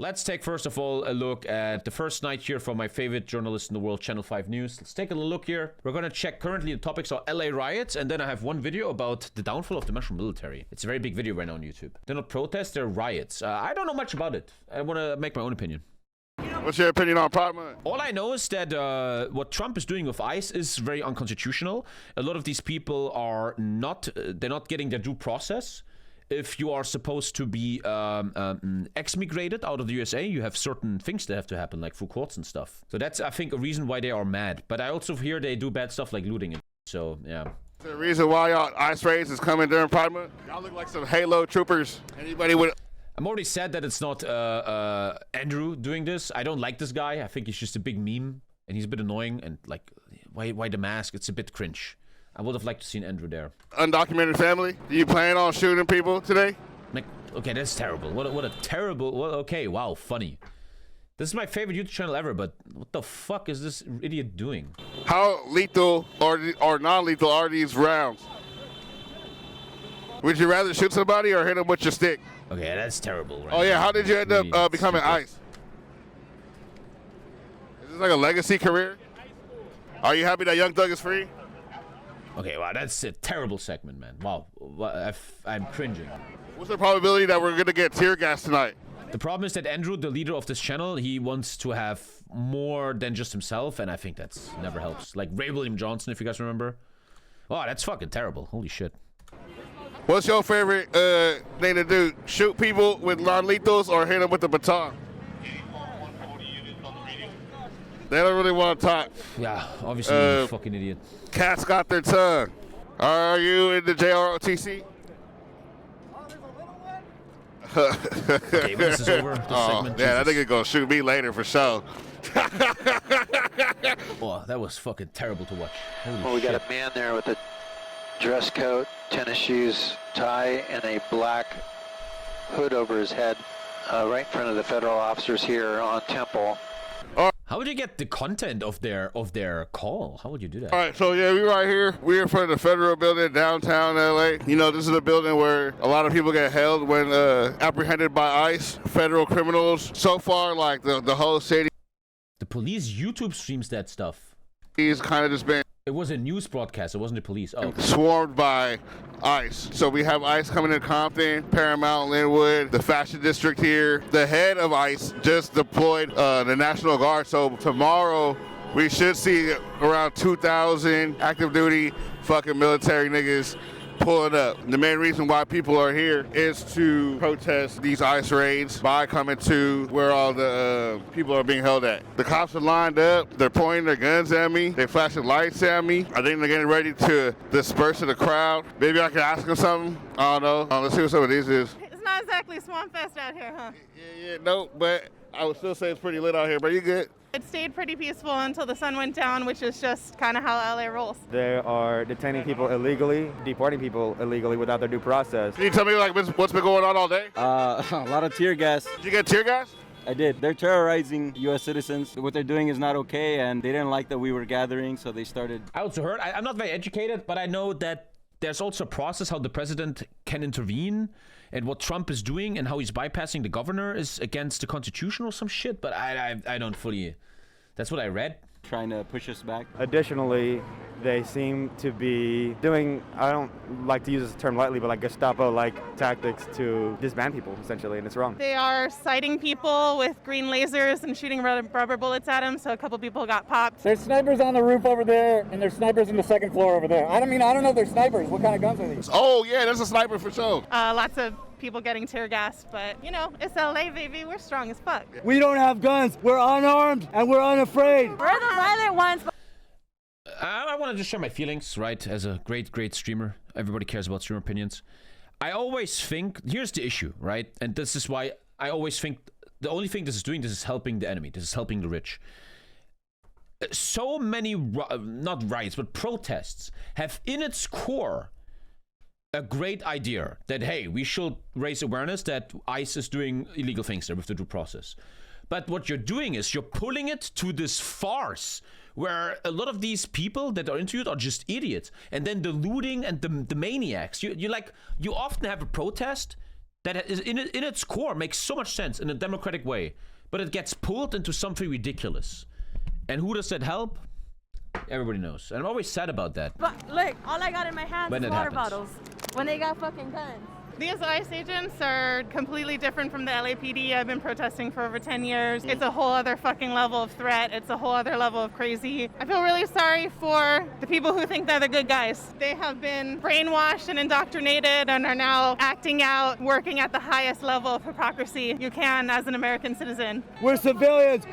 Let's take first of all a look at the first night here from my favorite journalist in the world, Channel 5 News. Let's take a look here. We're gonna check currently the topics are LA riots, and then I have one video about the downfall of the mushroom military. It's a very big video right now on YouTube. They're not protests, they're riots. I don't know much about it. I wanna make my own opinion. What's your opinion on Pride Month? All I know is that what Trump is doing with ICE is very unconstitutional. A lot of these people are they're not getting their due process. If you are supposed to be exmigrated out of the USA, you have certain things that have to happen, like through courts and stuff. So that's, I think, a reason why they are mad. But I also hear they do bad stuff like looting and so, yeah. The reason why y'all ICE raids is coming during Pride Month? Y'all look like some Halo troopers. Anybody with... I'm already sad that it's not Andrew doing this. I don't like this guy. I think he's just a big meme, and he's a bit annoying. And like, why the mask? It's a bit cringe. I would have liked to seen Andrew there. Undocumented family? Do you plan on shooting people today? Like, okay, that's terrible. What a terrible. Well, okay, wow, funny. This is my favorite YouTube channel ever, but what the fuck is this idiot doing? How lethal or non-lethal are these rounds? Would you rather shoot somebody or hit them with your stick? Okay, that's terrible. Right? Oh yeah, how did you end up becoming ICE? Is this like a legacy career? Are you happy that Young Thug is free? Okay, wow, that's a terrible segment, man. Wow, I'm cringing. What's the probability that we're gonna get tear gas tonight? The problem is that Andrew, the leader of this channel, he wants to have more than just himself, and I think that's never helps. Like Ray William Johnson, if you guys remember. Oh, that's fucking terrible. Holy shit. What's your favorite thing to do? Shoot people with non-lethals or hit them with the baton? They don't really want to talk. Yeah, obviously, you fucking idiot. Cats got their tongue. Are you in the JROTC? Okay, when this is over, this segment, yeah, I think it's gonna shoot me later for sure. Oh, that was fucking terrible to watch. Holy well, we shit. got a man there with a dress coat, tennis shoes, tie, and a black hood over his head, right in front of the federal officers here on Temple. How would you get the content of their call? How would you do that? All right, so yeah, we're right here. We're in front of the federal building downtown LA. You know, this is a building where a lot of people get held when apprehended by ICE, federal criminals. So far, like the whole city. The police YouTube streams that stuff. He's kind of just been. It was a news broadcast. It wasn't the police. Oh. Swarmed by ICE. So we have ICE coming in Compton, Paramount, Linwood, the Fashion District here. The head of ICE just deployed the National Guard. So tomorrow we should see around 2,000 active duty fucking military niggas pulling up. The main reason why people are here is to protest these ICE raids by coming to where all the people are being held at. The cops are lined up. They're pointing their guns at me. They're flashing lights at me. I think they're getting ready to disperse the crowd. Maybe I can ask them something. I don't know. Let's see what some of these is. It's not exactly Swamp Fest out here, huh? Yeah, no, but I would still say it's pretty lit out here, but you good? It stayed pretty peaceful until the sun went down, which is just kind of how LA rolls. They are detaining people illegally, deporting people illegally without their due process. Can you tell me like what's been going on all day? A lot of tear gas. Did you get tear gas? I did. They're terrorizing U.S. citizens. What they're doing is not okay, and they didn't like that we were gathering, so they started. I also heard, I'm not very educated, but I know that there's also a process how the president can intervene, and what Trump is doing and how he's bypassing the governor is against the Constitution or some shit, but I don't fully... That's what I read. Trying to push us back. Additionally, they seem to be doing, I don't like to use this term lightly, but like Gestapo-like tactics to disband people, essentially, and it's wrong. They are sighting people with green lasers and shooting rubber bullets at them, so a couple people got popped. There's snipers on the roof over there, and there's snipers on the second floor over there. I don't know if they're snipers. What kind of guns are these? Oh, yeah, that's a sniper for sure. Lots of people getting tear gassed, but, you know, it's LA, baby. We're strong as fuck. We don't have guns. We're unarmed, and we're unafraid. We're the violent ones. I want to just share my feelings, right? As a great streamer, everybody cares about streamer opinions. I always think, here's the issue, right? And this is why I always think the only thing this is doing, this is helping the enemy. This is helping the rich. So many, not riots, but protests have in its core a great idea that, hey, we should raise awareness that ICE is doing illegal things there with the due process. But what you're doing is you're pulling it to this farce where a lot of these people that are interviewed are just idiots. And then the looting and the maniacs. You often have a protest that is in its core makes so much sense in a democratic way, but it gets pulled into something ridiculous. And who does that help? Everybody knows. And I'm always sad about that. But look, all I got in my hands When is it water happens. bottles. When they got fucking guns. These ICE agents are completely different from the LAPD. I've been protesting for over 10 years. It's a whole other fucking level of threat. It's a whole other level of crazy. I feel really sorry for the people who think they're the good guys. They have been brainwashed and indoctrinated and are now acting out, working at the highest level of hypocrisy you can as an American citizen. We're civilians.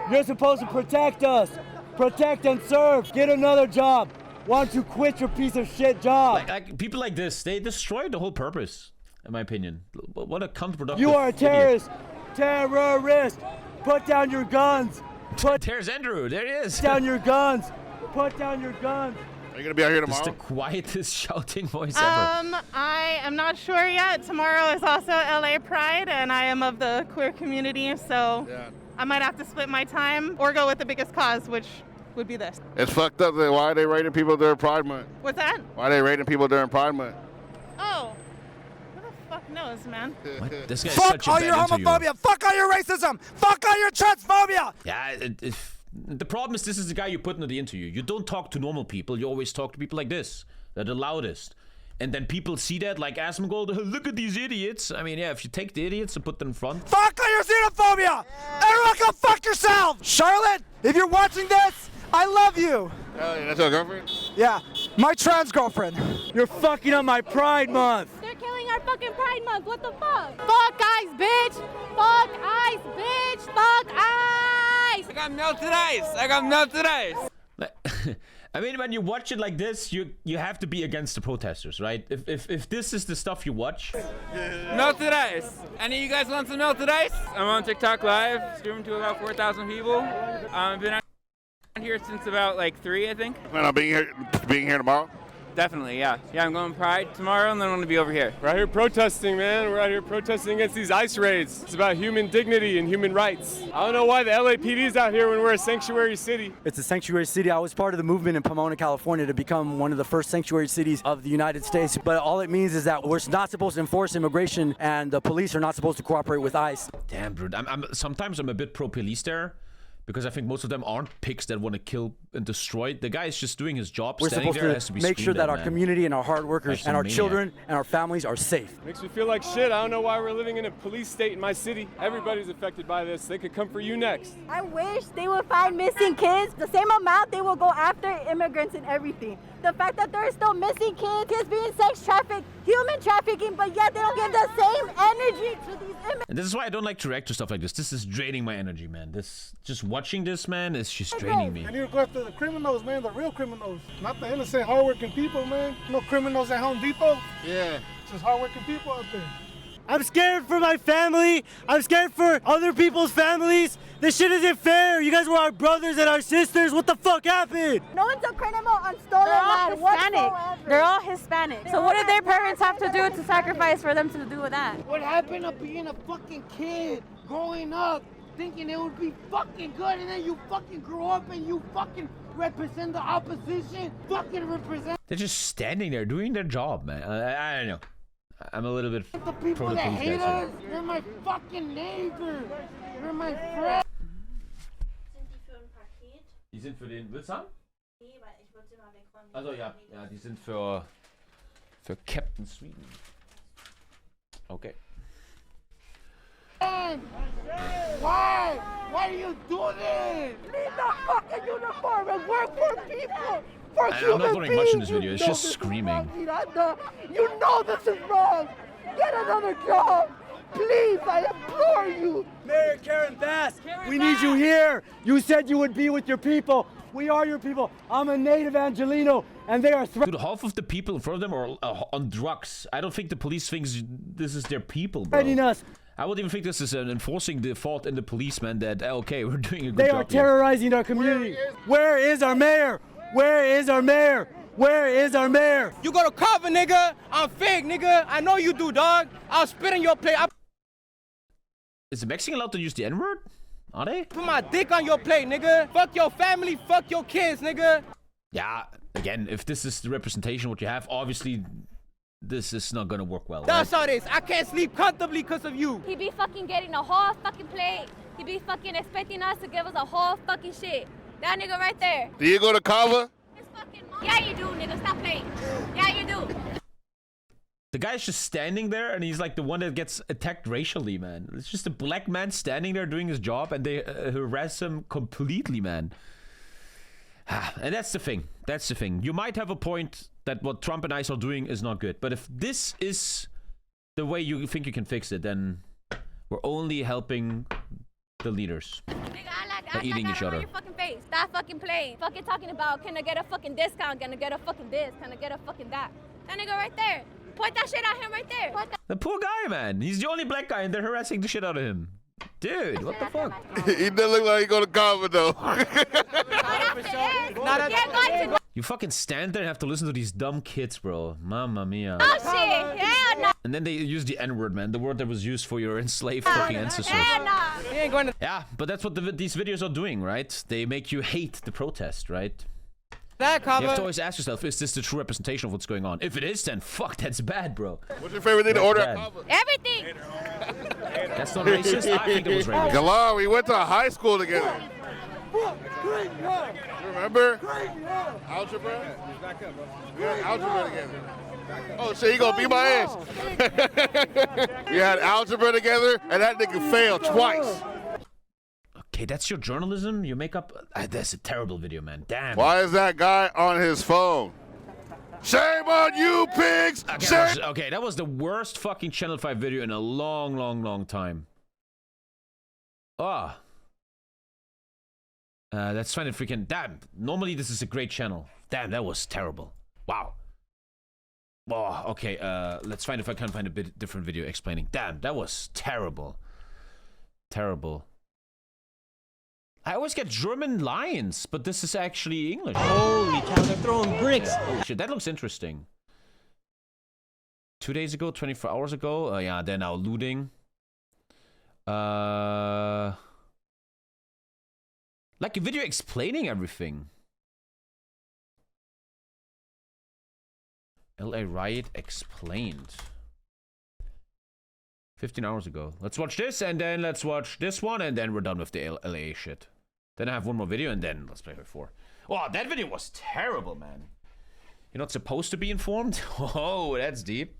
You're supposed to protect us. Protect and serve. Get another job. Why don't you quit your piece of shit job? Like people like this, they destroy the whole purpose, in my opinion. What a counterproductive You are a idiot. terrorist. Terrorist. Put down your guns. Put There's Andrew. There he is. down your guns. Put down your guns. Are you gonna be out here This is tomorrow? the quietest shouting voice ever. I am not sure yet. Tomorrow is also LA Pride, and I am of the queer community, so I might have to split my time or go with the biggest cause, which would be this. It's fucked up. Why are they raiding people during Pride Month? What's that? Why are they raiding people during Pride Month? Oh, who the fuck knows, man? What? This guy's Fuck such a all bad your interviewer. homophobia. Fuck all your racism. Fuck all your transphobia. Yeah, the problem is this is the guy you put into the interview. You don't talk to normal people. You always talk to people like this. They're the loudest. And then people see that, like Asmongold, look at these idiots. I mean, yeah, if you take the idiots and put them in front. Fuck all your xenophobia. Everyone go fuck yourself. Charlotte, if you're watching this, I love you. Hell yeah, that's your girlfriend? Yeah, my trans girlfriend. You're fucking up my Pride Month. They're killing our fucking Pride Month. What the fuck? Fuck ICE, bitch. Fuck ICE, bitch. Fuck ICE. I got melted ice. I got melted ice. I mean, when you watch it like this, you have to be against the protesters, right? If this is the stuff you watch. Melted ice. Any of you guys want some melted ice? I'm on TikTok live, streaming to about 4,000 people. I've been out here since about like 3, I think. Plan on being here tomorrow? Definitely, yeah. Yeah, I'm going Pride tomorrow, and then I'm going to be over here. We're out here protesting, man. We're out here protesting against these ICE raids. It's about human dignity and human rights. I don't know why the LAPD's out here when we're a sanctuary city. It's a sanctuary city. I was part of the movement in Pomona, California to become one of the first sanctuary cities of the United States. But all it means is that we're not supposed to enforce immigration and the police are not supposed to cooperate with ICE. Damn, dude. Sometimes I'm a bit pro-police there. Because I think most of them aren't pigs that want to kill and destroy. The guy is just doing his job. We're Standing supposed there has to be make sure screamed that at, our man. community and our hard workers Like and our some children and our families are safe. Makes me feel like shit. I don't know why we're living in a police state in my city. Everybody's affected by this. They could come for you next. I wish they would find missing kids the same amount they will go after immigrants and everything. The fact that there are still missing kids being sex trafficked, human trafficking, but yet they don't give the same energy to these immigrants. And this is why I don't like to react to stuff like this. This is draining my energy, man. Just watching this, man, is just draining me. I need to go after the criminals, man, the real criminals. Not the innocent, hardworking people, man. No criminals at Home Depot. Yeah. Just hardworking people out there. I'm scared for my family. I'm scared for other people's families. This shit isn't fair. You guys were our brothers and our sisters. What the fuck happened? No one's a criminal on stolen land whatsoever. They're all Hispanic. So what did their parents have to do to sacrifice for them to do with that? What happened to being a fucking kid, growing up, thinking it would be fucking good, and then you fucking grow up and you fucking represent the opposition, fucking represent They're just standing there doing their job, man. I don't know. I'm a little bit the people pro the that police hate guys us. You're my fucking neighbor. You're my friend. Die sind für den Wildsam? Nee, weil ich wollte mal wegräumen. Also ja, die sind für Captain Sweden. Okay. Why? Why do you do this? Leave the fucking uniform and work for people. I'm not doing much in this video. It's just screaming. You know this is wrong. Get another job. Please, I implore you. Mayor Karen Bass, we need you here. You said you would be with your people. We are your people. I'm a native Angelino, and they are Dude, half of the people in front of them are on drugs. I don't think the police thinks this is their people, bro. threatening us. I would even think this is enforcing the fault in the policeman that, okay, we're doing a good They job are here. terrorizing our community. Where is our mayor? Where is our mayor? Where is our mayor? You go to cover, nigga. I'm fake, nigga. I know you do, dog. I'll spit in your plate. Is the Mexican allowed to use the N-word? Are they? Put my dick on your plate, nigga. Fuck your family, fuck your kids, nigga. Yeah, again, if this is the representation what you have, obviously this is not gonna work well. That's Right? how it is. I can't sleep comfortably because of you. He be fucking getting a whole fucking plate. He be fucking expecting us to give us a whole fucking shit. That nigga right there. Do you go to Kava? Yeah, you do, nigga. Stop playing. Yeah, you do. The guy's just standing there, and he's like the one that gets attacked racially, man. It's just a black man standing there doing his job, and they harass him completely, man. And that's the thing. That's the thing. You might have a point that what Trump and ICE are doing is not good. But if this is the way you think you can fix it, then we're only helping the leaders. By eating each other. Your fucking face. Stop fucking playing. Fucking talking about, can I get a fucking discount? Can I get a fucking this? Can I get a fucking that? That nigga right there. Point that shit at him right there. The poor guy, man. He's the only black guy, and they're harassing the shit out of him. Dude, what the fuck? He doesn't look like he go to Kava, though. You fucking stand there and have to listen to these dumb kids, bro. Mamma mia. Oh shit. Yeah, no. And then they use the N-word, man. The word that was used for your enslaved fucking ancestors. He ain't going to. Yeah, but that's what these videos are doing, right? They make you hate the protest, right? That You have to Kava. always ask yourself, is this the true representation of what's going on? If it is, then fuck, that's bad, bro. What's your favorite thing to That's order bad. at Kava? Everything. That's not racist? I think it was racist. Galar, we went to high school together. Remember? Algebra? We had algebra together. Oh shit, he gonna beat my ass. We had algebra together, and that nigga failed twice. Okay, that's your journalism? You make up... that's a terrible video, man. Damn. Why is that guy on his phone? Shame on you, pigs! Okay, that was the worst fucking Channel 5 video in a long, long, long time. Ah. That's fine if we can... Damn, normally this is a great channel. Damn, that was terrible. Wow. Oh, okay, let's find if I can find a bit different video explaining. Damn, that was terrible. Terrible. I always get German lines, but this is actually English. Holy cow, they're throwing bricks. Oh shit, that looks interesting. 2 days ago, 24 hours ago. Yeah, they're now looting. Like a video explaining everything. LA riot explained. 15 hours ago. Let's watch this, and then let's watch this one, and then we're done with the LA shit. Then I have one more video, and then let's play with 4. Oh, that video was terrible, man. You're not supposed to be informed? Oh, that's deep.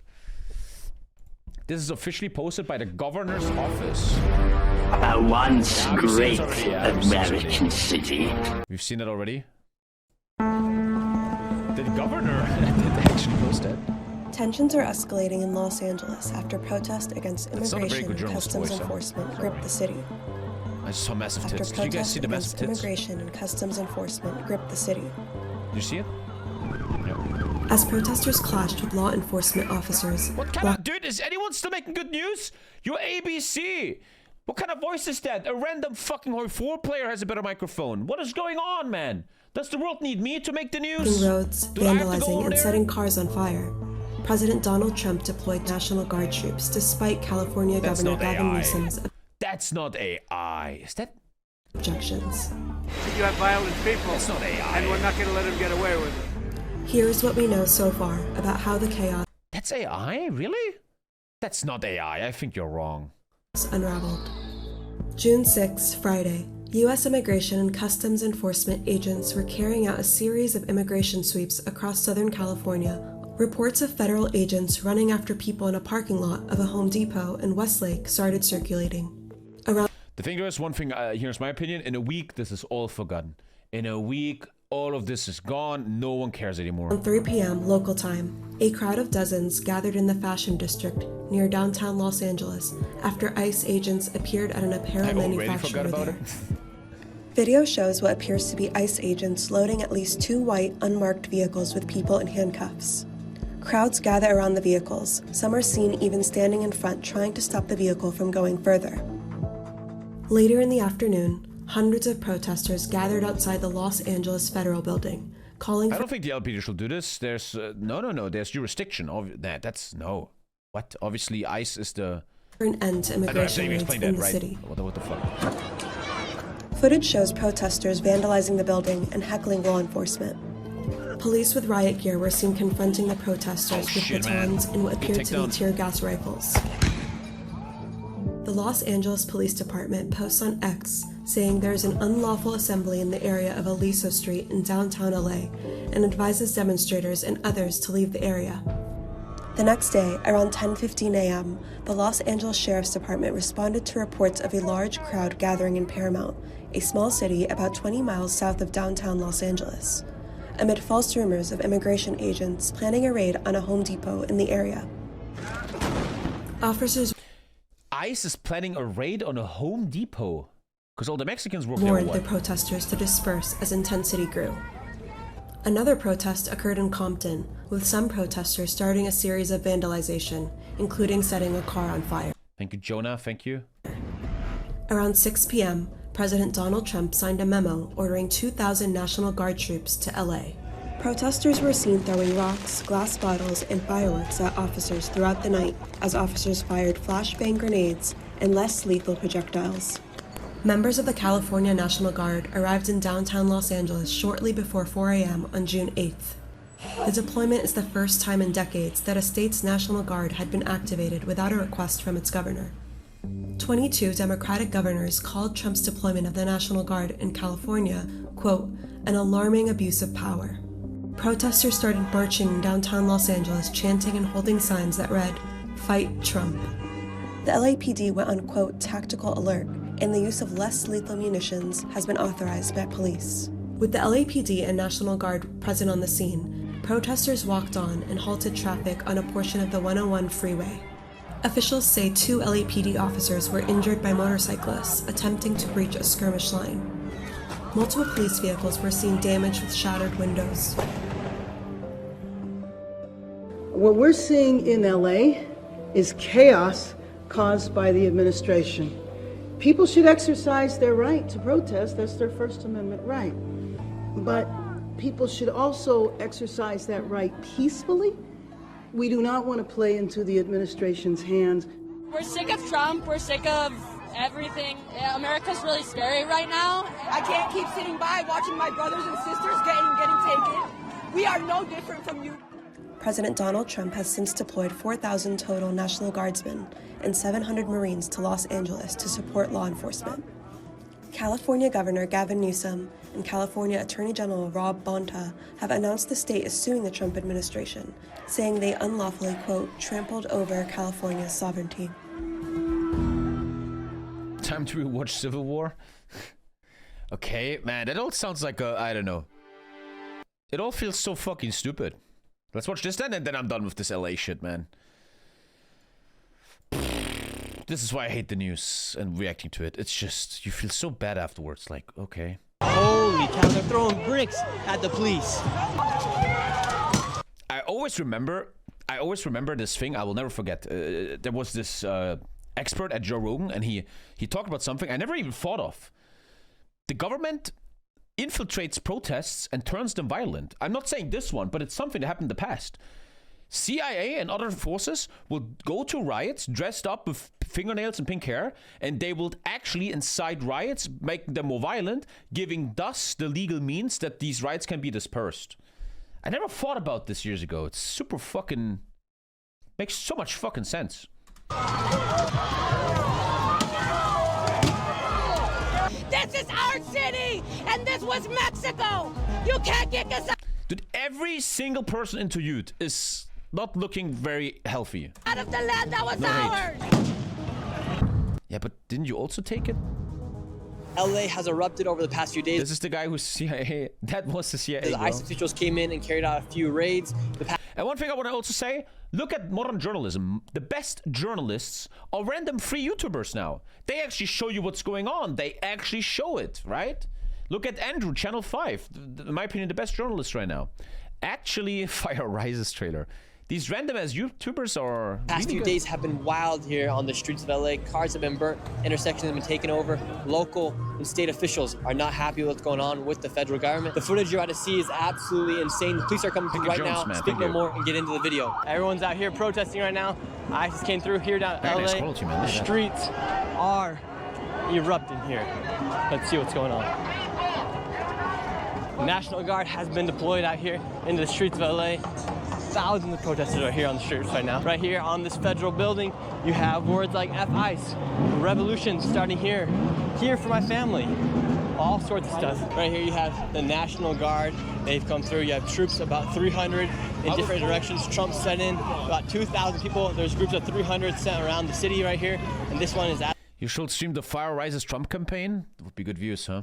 This is officially posted by the governor's office. A once great American city. We've seen it already. The governor did actually post that. Tensions are escalating in Los Angeles after protests against immigration and customs voice, enforcement gripped the city. I just saw massive After tits. Did you guys see the massive tits? immigration and customs enforcement gripped the city. Did you see it? Yeah. As protesters clashed with law enforcement officers. What kind of... Dude, is anyone still making good news? You're ABC! What kind of voice is that? A random fucking Hoi 4 player has a better microphone. What is going on, man? Does the world need me to make the news? Roads, vandalizing, and setting cars on fire. President Donald Trump deployed National Guard troops despite California Governor Gavin Newsom's That's not AI. Is that... objections. You have violent people. That's not AI. And we're not going to let them get away with it. Here's what we know so far about how the chaos... That's AI? Really? That's not AI. I think you're wrong. ...unraveled. June 6, Friday. U.S. Immigration and Customs Enforcement agents were carrying out a series of immigration sweeps across Southern California. Reports of federal agents running after people in a parking lot of a Home Depot in Westlake started circulating. The thing is, one thing, here's my opinion. In a week, this is all forgotten. In a week, all of this is gone. No one cares anymore. At 3 p.m. local time, a crowd of dozens gathered in the Fashion District near downtown Los Angeles after ICE agents appeared at an apparel manufacturer there. Video shows what appears to be ICE agents loading at least 2 white, unmarked vehicles with people in handcuffs. Crowds gather around the vehicles. Some are seen even standing in front trying to stop the vehicle from going further. Later in the afternoon, hundreds of protesters gathered outside the Los Angeles Federal Building, calling I don't think the LPD should do this. There's... no. There's jurisdiction. That's... No. What? Obviously, ICE is the... for an end to immigration raids in the city. What the fuck? Footage shows protesters vandalizing the building and heckling law enforcement. Police with riot gear were seen confronting the protesters with batons and what appeared to be tear gas rifles. The Los Angeles Police Department posts on X saying there is an unlawful assembly in the area of Aliso Street in downtown LA and advises demonstrators and others to leave the area. The next day, around 10:15 a.m., the Los Angeles Sheriff's Department responded to reports of a large crowd gathering in Paramount, a small city about 20 miles south of downtown Los Angeles, amid false rumors of immigration agents planning a raid on a Home Depot in the area. Officers ICE is planning a raid on a Home Depot because all the Mexicans were warned the protesters to disperse as intensity grew. Another protest occurred in Compton, with some protesters starting a series of vandalization, including setting a car on fire. Thank you, Jonah. Thank you. Around 6 p.m., President Donald Trump signed a memo ordering 2,000 National Guard troops to LA. Protesters were seen throwing rocks, glass bottles, and fireworks at officers throughout the night as officers fired flashbang grenades and less lethal projectiles. Members of the California National Guard arrived in downtown Los Angeles shortly before 4 a.m. on June 8th. The deployment is the first time in decades that a state's National Guard had been activated without a request from its governor. 22 Democratic governors called Trump's deployment of the National Guard in California, quote, an alarming abuse of power. Protesters started marching in downtown Los Angeles, chanting and holding signs that read, "Fight Trump." The LAPD went on, quote, tactical alert, and the use of less lethal munitions has been authorized by police. With the LAPD and National Guard present on the scene, protesters walked on and halted traffic on a portion of the 101 freeway. Officials say 2 LAPD officers were injured by motorcyclists attempting to breach a skirmish line. Multiple police vehicles were seen damaged with shattered windows. What we're seeing in LA is chaos caused by the administration. People should exercise their right to protest, that's their First Amendment right. But people should also exercise that right peacefully. We do not want to play into the administration's hands. We're sick of Trump, we're sick of everything. America's really scary right now. I can't keep sitting by watching my brothers and sisters getting taken. We are no different from you. President Donald Trump has since deployed 4,000 total National Guardsmen and 700 Marines to Los Angeles to support law enforcement. California Governor Gavin Newsom and California Attorney General Rob Bonta have announced the state is suing the Trump administration, saying they unlawfully, quote, trampled over California's sovereignty. Time to rewatch Civil War? Okay, man, that all sounds like a, I don't know. It all feels so fucking stupid. Let's watch this then, and then I'm done with this LA shit, man. This is why I hate the news and reacting to it. It's just, you feel so bad afterwards, like, okay. Holy cow, they're throwing bricks at the police. I always remember this thing, I will never forget. There was this expert at Joe Rogan, and he talked about something I never even thought of. The government infiltrates protests and turns them violent. I'm not saying this one, but it's something that happened in the past. CIA and other forces will go to riots dressed up with fingernails and pink hair, and they will actually incite riots, making them more violent, giving thus the legal means that these riots can be dispersed. I never thought about this years ago. It's super fucking... makes so much fucking sense. This is our city, and this was Mexico. You can't kick us Dude, every single person in Youth is not looking very healthy. out of the land that was No hate. ours. Yeah, but didn't you also take it? LA has erupted over the past few days. This is the guy who's CIA. That was the CIA. The ICE officials came in and carried out a few raids. And one thing I want to also say, look at modern journalism. The best journalists are random free YouTubers now. They actually show you what's going on. They actually show it, right? Look at Andrew, Channel 5. In my opinion, the best journalist right now. Actually, Fire Rises trailer. These random as YouTubers are Past few days have been wild here on the streets of LA. Cars have been burnt, intersections have been taken over. Local and state officials are not happy with what's going on with the federal government. The footage you're about to see is absolutely insane. The police are coming through right now. Speak no more and get into the video. Everyone's out here protesting right now. ISIS came through here down LA. The streets are erupting here. Let's see what's going on. National Guard has been deployed out here into the streets of LA. Thousands of protesters are here on the streets right now. Right here on this federal building, you have words like F-ICE, revolution starting here, here for my family, all sorts of stuff. Right here you have the National Guard. They've come through. You have troops, about 300 in different directions. Trump sent in about 2,000 people. There's groups of 300 sent around the city right here, and this one is at. You should stream the Fire Rises Trump campaign. That would be good views, huh?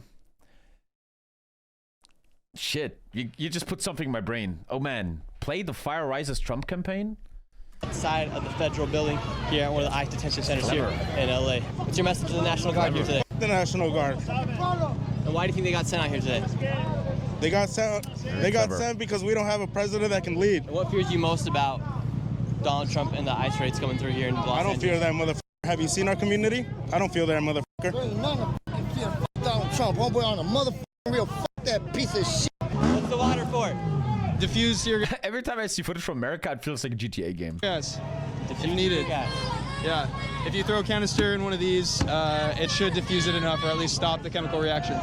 Shit, you just put something in my brain. Oh man, play the Fire Rises Trump campaign? Side of the federal building here at one of the ICE detention centers here in LA. What's your message to the National Guard here today? The National Guard. And why do you think they got sent out here today? They got sent. They got sent because we don't have a president that can lead. And what fears you most about Donald Trump and the ICE raids coming through here in Los Angeles? I don't fear that motherfucker. Have you seen our community? I don't feel that motherfucker. There ain't none of fear Donald Trump. Homeboy on a motherfucking real that piece of shit. What's the water for? Diffuse your. Every time I see footage from America, it feels like a GTA game. Yes. If needed. Yeah. If you throw a canister in one of these, it should diffuse it enough, or at least stop the chemical reaction.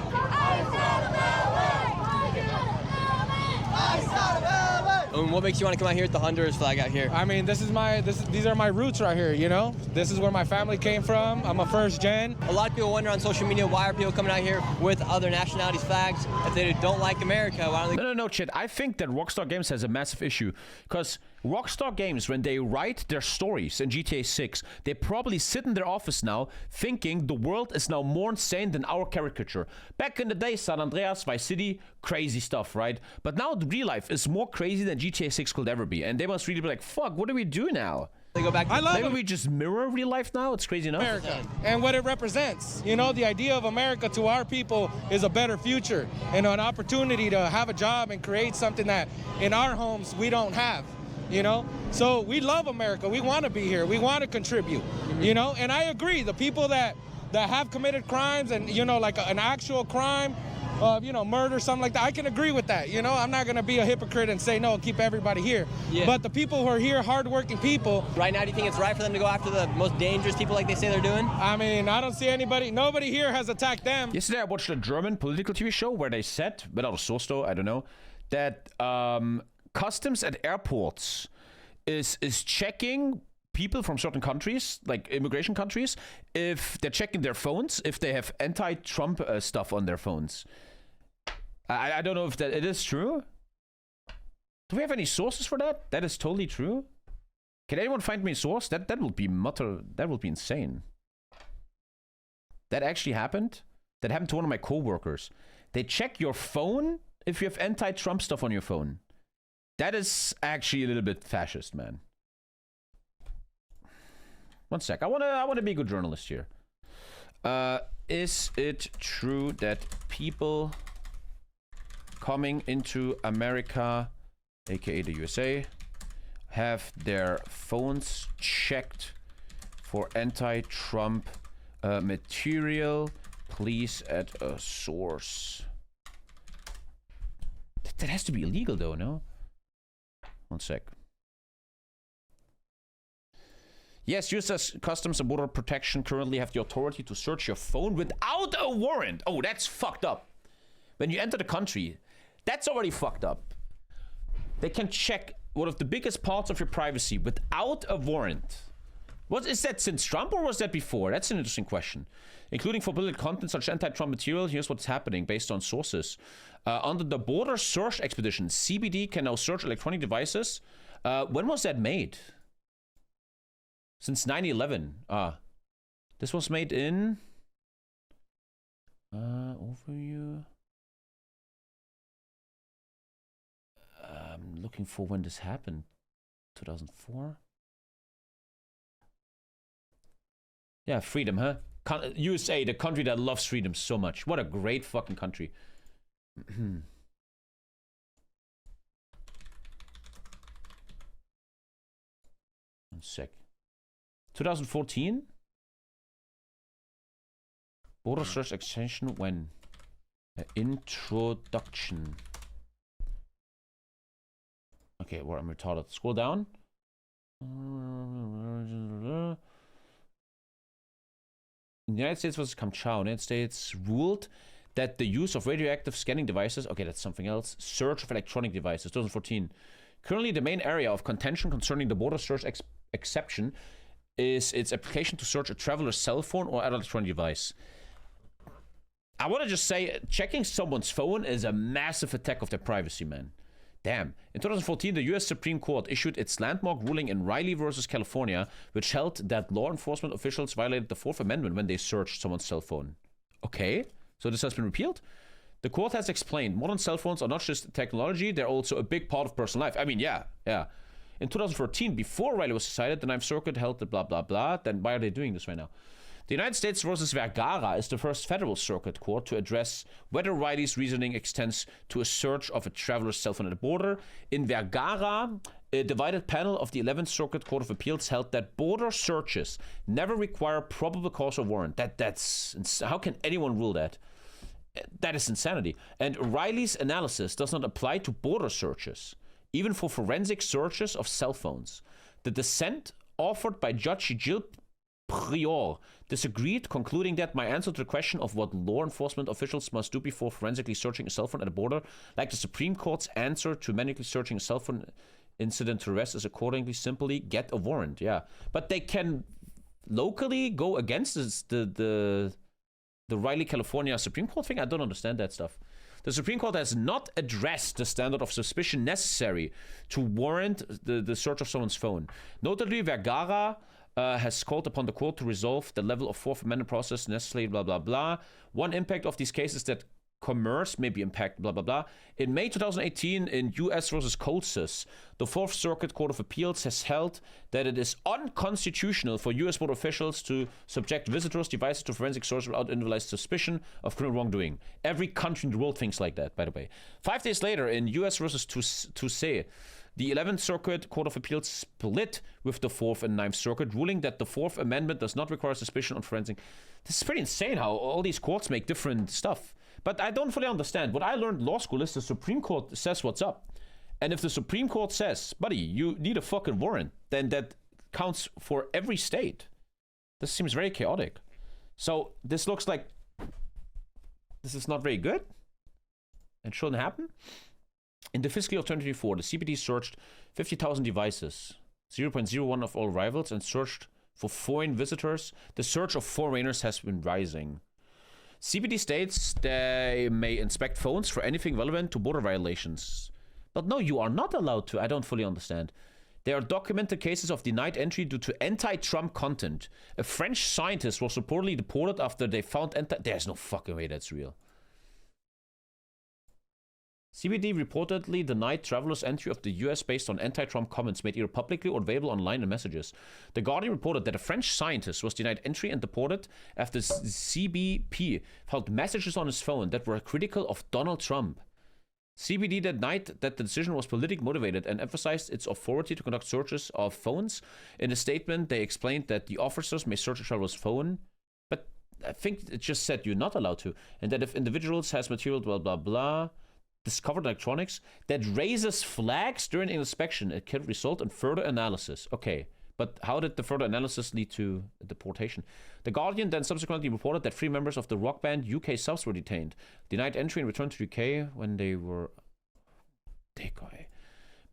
What makes you want to come out here with the Honduras flag out here? I mean, these are my roots right here, you know? This is where my family came from. I'm a first gen. A lot of people wonder on social media, why are people coming out here with other nationalities' flags? If they don't like America, why don't they... No, Chad. I think that Rockstar Games has a massive issue. Because Rockstar Games, when they write their stories in GTA 6, they probably sit in their office now thinking the world is now more insane than our caricature. Back in the day, San Andreas, Vice City, crazy stuff, right? But now the real life is more crazy than GTA 6 could ever be. And they must really be like, fuck, what do we do now? They go back. Maybe we just mirror real life now? It's crazy enough. America and what it represents. You know, the idea of America to our people is a better future and an opportunity to have a job and create something that in our homes we don't have. You know, so we love America. We want to be here. We want to contribute. You know, and I agree. The people that have committed crimes and, you know, like an actual crime of, you know, murder, something like that, I can agree with that. You know, I'm not going to be a hypocrite and say, no, keep everybody here. Yeah. But the people who are here, hardworking people. Right now, do you think it's right for them to go after the most dangerous people like they say they're doing? I mean, I don't see nobody here has attacked them. Yesterday, I watched a German political TV show where they said, without a source though, I don't know, that customs at airports is checking people from certain countries, like immigration countries, if they're checking their phones, if they have anti-Trump stuff on their phones. I don't know if that it is true. Do we have any sources for that? That is totally true. Can anyone find me a source? That would be that would be insane. That actually happened. That happened to one of my coworkers. They check your phone if you have anti-Trump stuff on your phone. That is actually a little bit fascist, man. One sec. I wanna be a good journalist here. Is it true that people coming into America, aka the USA, have their phones checked for anti-Trump material? Please add a source. That has to be illegal though, no? One sec. Yes, U.S. Customs and Border Protection currently have the authority to search your phone without a warrant. Oh, that's fucked up. When you enter the country, that's already fucked up. They can check one of the biggest parts of your privacy without a warrant. What is that since Trump or was that before? That's an interesting question. Including for political content such anti-Trump material, here's what's happening based on sources. Under the Border Search Expedition, CBD can now search electronic devices. When was that made? Since 9/11. This was made in overview. I'm looking for when this happened. 2004. Yeah, freedom, huh? USA, the country that loves freedom so much. What a great fucking country. One sec. 2014? Border search extension when? Introduction. Okay, well, I'm retarded. Scroll down. In the United States versus Kamchatka. United States ruled that the use of radioactive scanning devices, okay, that's something else, search of electronic devices, 2014. Currently, the main area of contention concerning the border search exception is its application to search a traveler's cell phone or other electronic device. I want to just say, checking someone's phone is a massive attack of their privacy, man. Damn. In 2014, the US Supreme Court issued its landmark ruling in Riley versus California, which held that law enforcement officials violated the Fourth Amendment when they searched someone's cell phone. Okay, so this has been repealed? The court has explained modern cell phones are not just technology, they're also a big part of personal life. I mean, yeah. In 2014, before Riley was decided, the Ninth Circuit held the blah, blah, blah. Then why are they doing this right now? The United States versus Vergara is the first federal circuit court to address whether Riley's reasoning extends to a search of a traveler's cell phone at the border. In Vergara, a divided panel of the 11th Circuit Court of Appeals held that border searches never require probable cause or warrant. That's how can anyone rule that? That is insanity. And Riley's analysis does not apply to border searches, even for forensic searches of cell phones. The dissent offered by Judge Gilles Prior disagreed, concluding that my answer to the question of what law enforcement officials must do before forensically searching a cell phone at a border, like the Supreme Court's answer to manually searching a cell phone incident to arrest, is accordingly simply get a warrant. Yeah, but they can locally go against this, the Riley, California Supreme Court thing. I don't understand that stuff. The Supreme Court has not addressed the standard of suspicion necessary to warrant the search of someone's phone. Notably, Vergara has called upon the court to resolve the level of Fourth Amendment process necessary, blah, blah, blah. One impact of these cases that commerce may be impacted, blah, blah, blah. In May 2018, in U.S. versus Colsus, the Fourth Circuit Court of Appeals has held that it is unconstitutional for U.S. border officials to subject visitors' devices to forensic search without individualized suspicion of criminal wrongdoing. Every country in the world thinks like that, by the way. 5 days later, in U.S. versus Toussé, the 11th Circuit Court of Appeals split with the 4th and 9th Circuit, ruling that the Fourth Amendment does not require suspicion on forensic. This is pretty insane how all these courts make different stuff. But I don't fully understand. What I learned in law school is the Supreme Court says what's up. And if the Supreme Court says, buddy, you need a fucking warrant, then that counts for every state. This seems very chaotic. So this looks like this is not very good and shouldn't happen. In the fiscal year of 2024, the CBD searched 50,000 devices, 0.01 of all arrivals, and searched for foreign visitors. The search of foreigners has been rising. CBD states they may inspect phones for anything relevant to border violations. But no, you are not allowed to. I don't fully understand. There are documented cases of denied entry due to anti-Trump content. A French scientist was reportedly deported after they found There's no fucking way that's real. CBD reportedly denied travelers entry of the US based on anti-Trump comments made either publicly or available online in messages. The Guardian reported that a French scientist was denied entry and deported after CBP found messages on his phone that were critical of Donald Trump. CBD denied that the decision was politically motivated and emphasized its authority to conduct searches of phones. In a statement, they explained that the officers may search a traveler's phone, but I think it just said you're not allowed to, and that if individuals has material, blah, blah, blah, discovered electronics that raises flags during an inspection, it can result in further analysis. Okay, but how did the further analysis lead to deportation? The Guardian then subsequently reported that 3 members of the rock band UK Subs were detained, denied entry and returned to UK when they were... Decoy.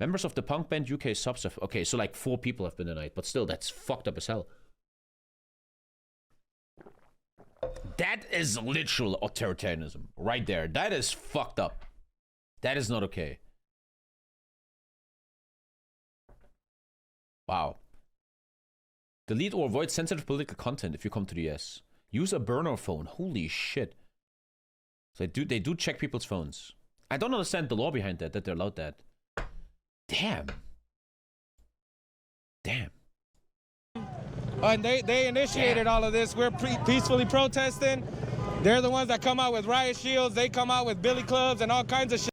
Members of the punk band UK Subs have... Okay, so like 4 people have been denied, but still, that's fucked up as hell. That is literal authoritarianism right there. That is fucked up. That is not okay. Wow. Delete or avoid sensitive political content if you come to the US. Use a burner phone. Holy shit. So they do check people's phones. I don't understand the law behind that they're allowed that. Damn. Damn. And they initiated all of this. We're peacefully protesting. They're the ones that come out with riot shields. They come out with billy clubs and all kinds of shit.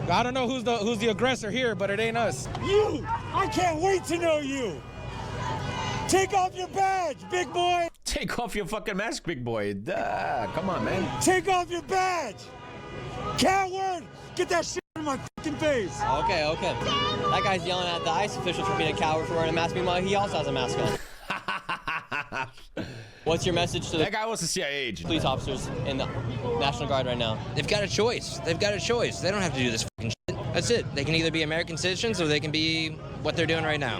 I don't know who's the aggressor here, but it ain't us. You! I can't wait to know you! Take off your badge, big boy! Take off your fucking mask, big boy. Duh, come on, man. Take off your badge! Coward! Get that shit in my fucking face! Okay. That guy's yelling at the ICE officials for being a coward for wearing a mask. Meanwhile, he also has a mask on. What's your message to that guy was a CIA agent? Police officers in the National Guard right now? They've got a choice. They've got a choice. They don't have to do this fucking shit. That's it. They can either be American citizens or they can be what they're doing right now.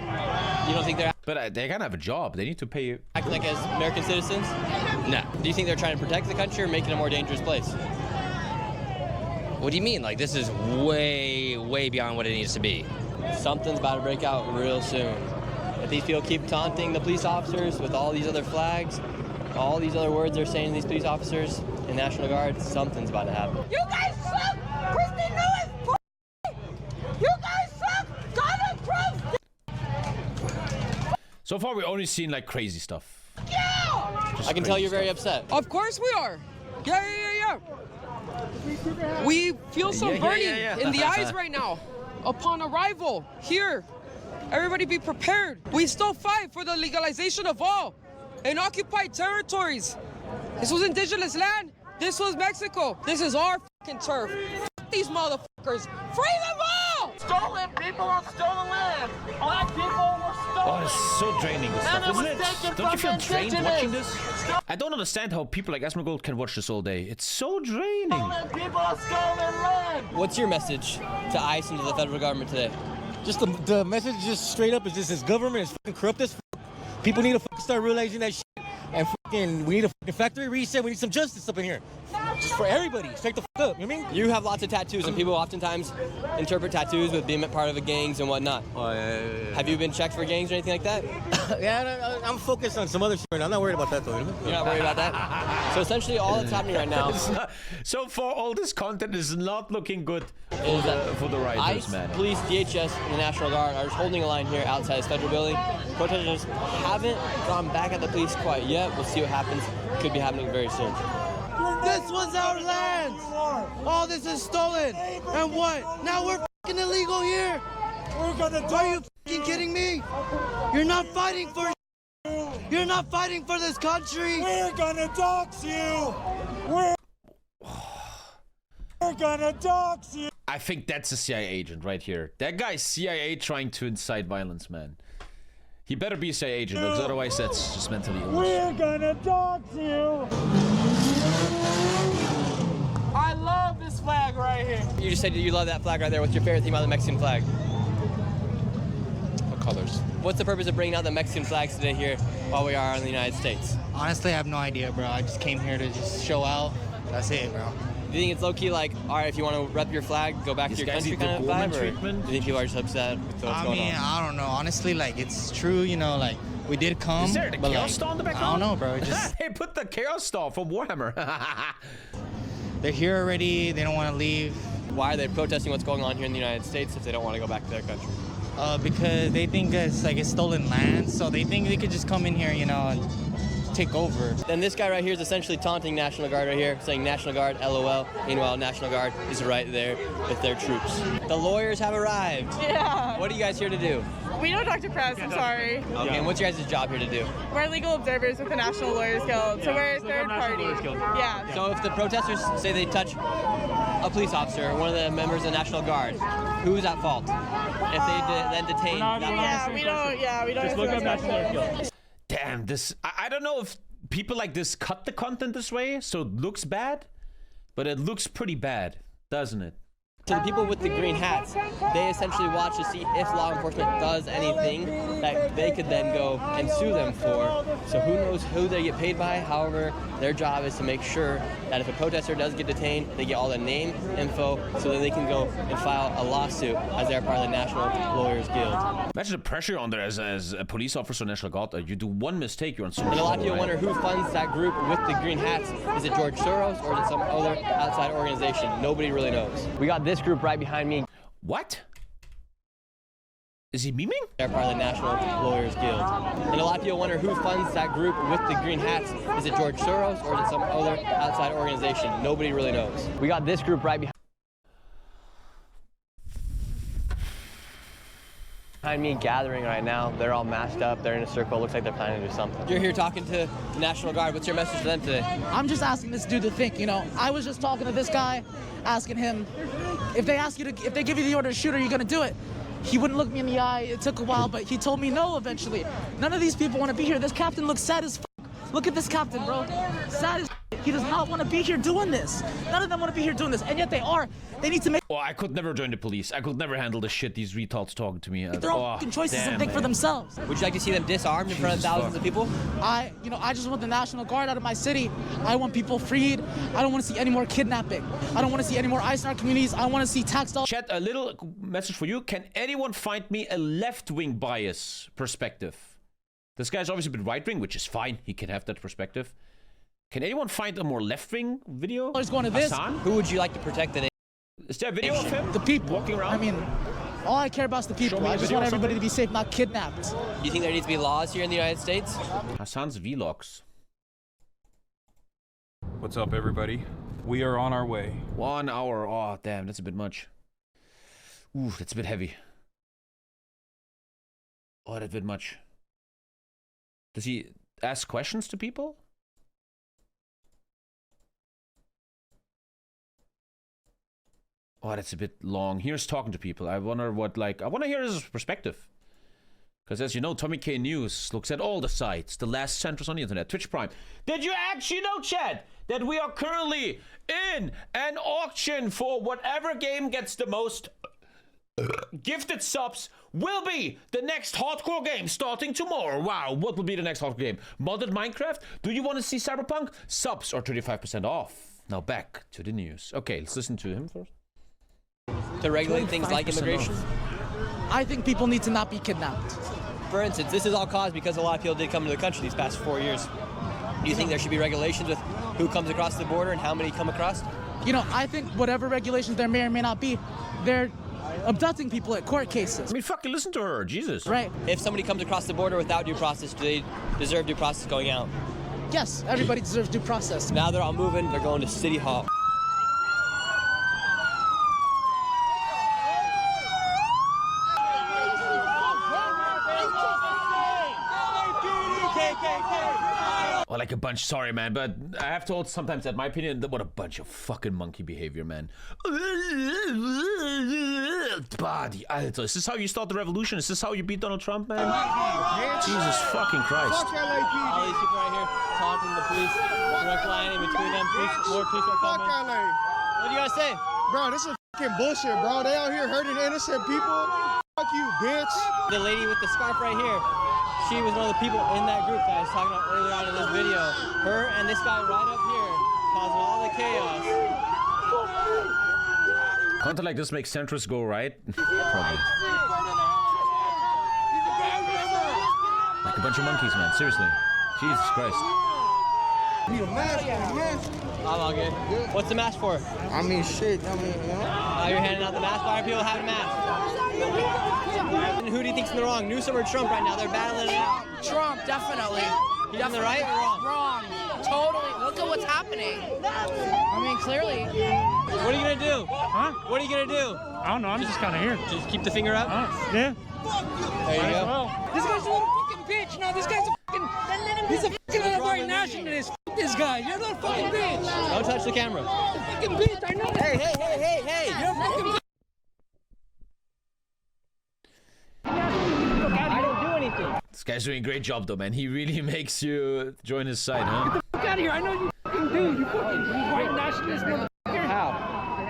You don't think they're But they gotta have a job. They need to pay you. acting like as American citizens? No. Do you think they're trying to protect the country or make it a more dangerous place? What do you mean? Like, this is way, way beyond what it needs to be. Something's about to break out real soon. If these people keep taunting the police officers with all these other flags, all these other words they're saying to these police officers in National Guard, something's about to happen. You guys suck! Kristen Lewis, you guys suck! Donald Trump! So far, we've only seen like crazy stuff. Yeah! I can tell you're very upset. Of course we are. Yeah. We feel some burning in the eyes right now. Upon arrival here, everybody be prepared. We still fight for the legalization of all in occupied territories. This was indigenous land. This was Mexico. This is our fucking turf. F these motherfuckers. Free them all! Stolen people on stolen land. Black people were stolen. Oh, it's so draining, this stuff, isn't it? Don't you feel drained indigenous. watching this? I don't understand how people like Asmongold can watch this all day. It's so draining. Stolen people on stolen land. What's your message to ICE and to the federal government today? Just the message just straight up is just this government is fucking corrupt as fuck. People need to fucking start realizing that shit. And fucking, we need a fucking factory reset. We need some justice up in here. Just for everybody. Straight the fuck up, you know what I mean? You have lots of tattoos, and people oftentimes interpret tattoos with being part of a gangs and whatnot. Oh, yeah. Have you been checked for gangs or anything like that? Yeah, I'm focused on some other shit right now. I'm not worried about that, though. You're not worried about that? So essentially all that's happening right now So far, all this content is not looking good is that for the rioters, ICE, man. police, DHS, and the National Guard are just holding a line here outside this federal building. Protesters haven't gone back at the police quite yet. We'll see what happens. Could be happening very soon. This was our land. All this is stolen. And what? Now we're fucking illegal here. We're gonna Are you fucking kidding me? You're not fighting for. You're not fighting for this country. We're gonna dox you. We're gonna dox you. I think that's a CIA agent right here. That guy's CIA trying to incite violence, man. He better be a CIA agent, because otherwise that's just mentally illness. We're gonna dox you. I love this flag right here. You just said you love that flag right there. What's your favorite thing about the Mexican flag? What colors? What's the purpose of bringing out the Mexican flags today here while we are in the United States? Honestly, I have no idea, bro. I just came here to just show out. That's it, bro. Do you think it's low-key like, all right, if you want to rep your flag, go back to your country kind of vibe? Or do you think people are just upset with what's going on? I don't know. Honestly, like, it's true, you know, like, we did come. Is there the but Chaos like, Star on the back? I don't know, bro. Just Hey, put the Chaos Star from Warhammer. they're here already. They don't want to leave. Why are they protesting what's going on here in the United States if they don't want to go back to their country? Because they think it's like it's stolen land, so they think they could just come in here, you know, and take over. Then this guy right here is essentially taunting National Guard right here, saying National Guard, LOL. Meanwhile, National Guard is right there with their troops. The lawyers have arrived. Yeah. What are you guys here to do? We don't talk to press, I'm sorry. Okay, and what's your guys' job here to do? We're legal observers with the National Lawyers Guild, so we're a third party. Yeah. So if the protesters say they touch a police officer, one of the members of the National Guard, who's at fault? If they then detain that person? We don't. Just look up National Lawyers Guild. Damn, this... I don't know if people like this cut the content this way, so it looks bad, but it looks pretty bad, doesn't it? To the people with the green hats, they essentially watch to see if law enforcement does anything that they could then go and sue them for. So who knows who they get paid by. However, their job is to make sure that if a protester does get detained, they get all the name, info, so that they can go and file a lawsuit as they're part of the National Lawyers Guild. Imagine the pressure on there as a police officer, National Guard. You do one mistake, you're on so much And a lot of trouble, people right? wonder who funds that group with the green hats. Is it George Soros or is it some other outside organization? Nobody really knows. We got this group right behind me. What? Is he memeing? They're part of the National Lawyers Guild. And a lot of people wonder who funds that group with the green hats. Is it George Soros or is it some other outside organization? Nobody really knows. We got this group right behind me gathering right now. They're all masked up. They're in a circle. Looks like they're planning to do something. You're here talking to the National Guard. What's your message to them today? I'm just asking this dude to think, you know. I was just talking to this guy, asking him, if they give you the order to shoot, are you gonna do it? He wouldn't look me in the eye. It took a while, but he told me no eventually. None of these people want to be here. This captain looks sad as fuck. Look at this captain, bro. Sad as he does not want to be here doing this. None of them want to be here doing this, and yet they are. They need to make. Oh, I could never join the police. I could never handle the shit these retards talking to me. Their own fucking choices and think for themselves. Would you like to see them disarmed in front of thousands of people? I just want the National Guard out of my city. I want people freed. I don't want to see any more kidnapping. I don't want to see any more ICE in our communities. I want to see tax dollars. Chat, a little message for you. Can anyone find me a left-wing bias perspective? This guy's obviously been right-wing, which is fine. He can have that perspective. Can anyone find a more left-wing video? Going to this. Hassan? Who would you like to protect the nation? Is there a video of him? The people walking around? I mean, all I care about is the people. I just want everybody to be safe, not kidnapped. Do you think there needs to be laws here in the United States? Hassan's vlogs. What's up, everybody? We are on our way. 1 hour. Oh, damn, that's a bit much. Ooh, that's a bit heavy. Oh, that's a bit much. Does he ask questions to people? Oh, that's a bit long. Here's talking to people. I wonder what, I want to hear his perspective. Because as you know, TommyKay News looks at all the sites, the last centers on the internet. Twitch Prime. Did you actually know, Chad, that we are currently in an auction for whatever game gets the most gifted subs will be the next hardcore game starting tomorrow. Wow, what will be the next hardcore game? Modded Minecraft? Do you want to see Cyberpunk? Subs are 35% off. Now back to the news. Okay, let's listen to him first. To regulate things like immigration? I think people need to not be kidnapped. For instance, this is all caused because a lot of people did come to the country these past 4 years. Do you think there should be regulations with who comes across the border and how many come across? I think whatever regulations there may or may not be, they're abducting people at court cases. I mean, fucking listen to her, Jesus. Right. If somebody comes across the border without due process, do they deserve due process going out? Yes, everybody deserves due process. Now they're all moving, they're going to City Hall. Or like a bunch, sorry man, but I have to also sometimes, in my opinion, what a bunch of fucking monkey behavior, man. Body, Alter, is this how you start the revolution? Is this how you beat Donald Trump, man? Jesus fucking Christ. All these people right here talking to the police, direct line in between them, more police are coming. What do you guys say? Bro, this is fucking bullshit, bro. They out here hurting innocent people. Fuck you, bitch. The lady with the scarf right here, she was one of the people in that group that I was talking about earlier on in this video. Her and this guy right up here causing all the chaos. Content like this makes centrists go right? Probably. Like a bunch of monkeys, man. Seriously. Jesus Christ. Need a mask, man. I'm all good. What's the mask for? I mean, shit. I mean, you know. You're handing out the mask. Why are people having masks? And who do you think's in the wrong? Newsom or Trump right now? They're battling it out. Trump, definitely. He's in the right or wrong? Wrong. Totally. Look at what's happening. I mean, clearly. What are you gonna do? Huh? What are you gonna do? I don't know. I'm just kind of here. Just keep the finger up? Yeah. There you go. This guy's a little fucking bitch. No, this guy's a fucking. He's a fucking white nationalist. F this guy. You're a little fucking bitch. Don't touch the camera. Fucking bitch. I know that. Hey. You're a fucking bitch. I didn't do anything. This guy's doing a great job though, man. He really makes you join his side, huh? Get the fuck out of here. I know you fucking do. You fucking white nationalist motherfucker. How?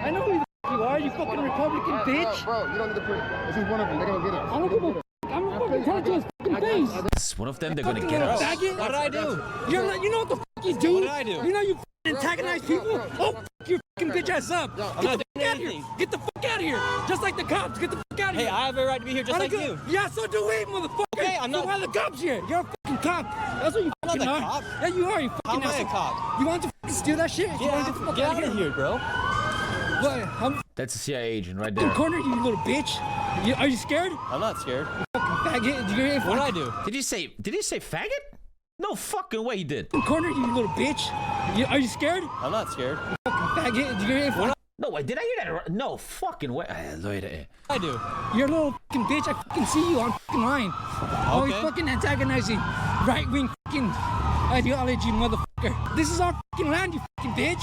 I know who the fuck you are. You fucking Republican bitch. Bro, you don't need to put it. This is one of them. They're gonna get it. I don't give a fuck. I'm gonna fucking tell it to his fucking face. It's one of them, they're gonna get us. Faggot. What did I do? You know what the fuck you do? What did I do? You know you fucking antagonize people? Oh, fuck your fucking bitch ass up. I'm Get not the fuck doing out of here. anything. Get the fuck out of here. Just like the cops. Get the fuck out of Hey, here. I have a right to be here just like you. Yeah, so do we, motherfucker. Okay, I'm not. So why the cops here? You're a fucking cop. That's what you I'm fucking not are. a cop. Yeah, you are. You How fucking am I a asshole. cop? You want to fucking steal that shit? You want to Get out of here, bro. What? I'm That's a CIA agent right in there. the corner, you little bitch. Are you scared? I'm not scared. Fucking faggot. What did I do? Did he say faggot? No fucking way he did. In the corner, you little bitch. Are you scared? I'm not scared. Fucking faggot. No, wait, did I hear that? No fucking way. Leute. I do. You're a little fucking bitch. I fucking see you on fucking line. Always fucking antagonizing right-wing fucking ideology, motherfucker. This is our fucking land, you fucking bitch.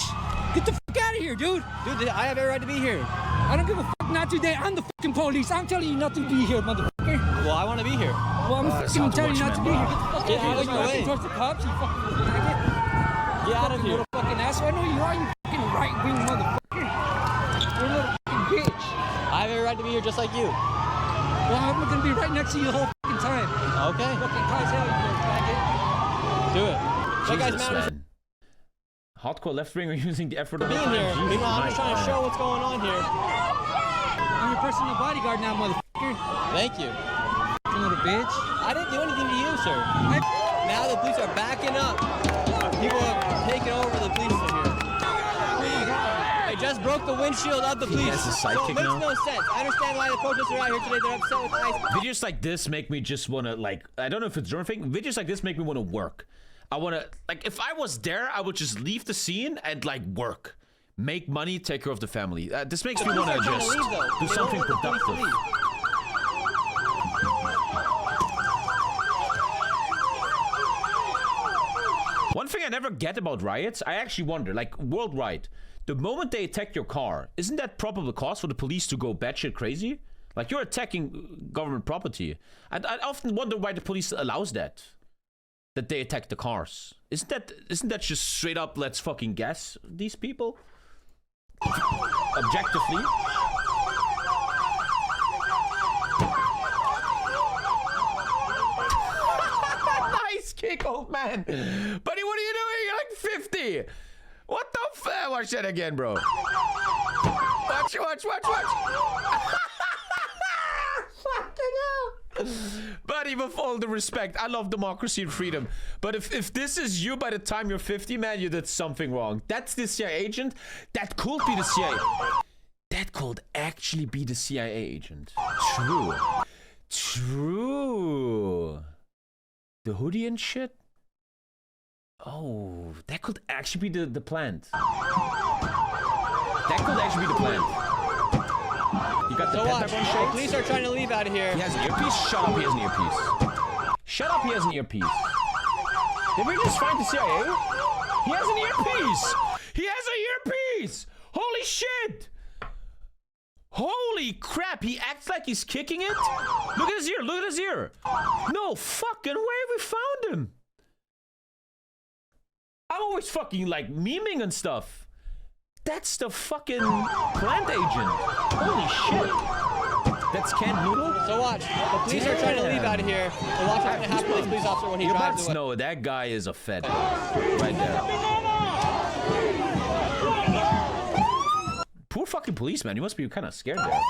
Get the fuck out of here, dude. Dude, I have every right to be here. I don't give a fuck not today. I'm the fucking police. I'm telling you not to be here, motherfucker. Well, I want to be here. Well, I'm fucking telling you not to be here. Get out of the way. Towards the cops, you fucking faggot. Get out of here. Little fucking asshole. I know you are, you fucking right-wing motherfucker. You're a little fucking bitch. I have every right to be here just like you. Well, I'm gonna be right next to you the whole fucking time. Okay. Fucking cause hell, you little faggot. Do it. That guy's mad. Hardcore left winger using the effort of being here. Meanwhile, I'm just trying to show what's going on here. I'm your personal bodyguard now, motherfucker. Thank you. You little bitch. I didn't do anything to you, sir. Now the police are backing up. People have taken over the police here. They just broke the windshield of the police. He has a sidekick so it makes now. no sense. I understand why the protesters are out here today. They're upset with ICE. Videos like this make me just want to, like, I don't know if it's a German thing. Videos like this make me want to work. I want to, like, if I was there, I would just leave the scene and, like, work. Make money, take care of the family. This makes me want to just do something productive. One thing I never get about riots, I actually wonder, like, worldwide, the moment they attack your car, isn't that probable cause for the police to go batshit crazy? Like, you're attacking government property. And I often wonder why the police allows that. That they attack the cars. Isn't that just straight up, let's fucking gas these people? Objectively. Nice kick, old man. Buddy, what are you doing? You're like 50. What the fuck? Watch that again, bro. Watch. Fucking hell. Buddy, with all the respect, I love democracy and freedom. But if this is you by the time you're 50, man, you did something wrong. That's the CIA agent. That could be the CIA. That could actually be the CIA agent. True. True. The hoodie and shit? Oh, that could actually be the plant. That could actually be the plant. You got the Pentagon shades? The police are trying to leave out of here. He has an earpiece? Shut up, he has an earpiece. Shut up, he has an earpiece. Did we just find the CIA? He has an earpiece! He has an earpiece! Holy shit! Holy crap, he acts like he's kicking it? Look at his ear, look at his ear! No fucking way we found him! I'm always fucking like memeing and stuff. That's the fucking plant agent. Holy shit. That's canned noodle? So watch. The police are trying to leave out of here. And watch what's going to happen to this police officer when he drives away. No, that guy is a fed. Right there. Poor fucking policeman. You must be kind of scared there.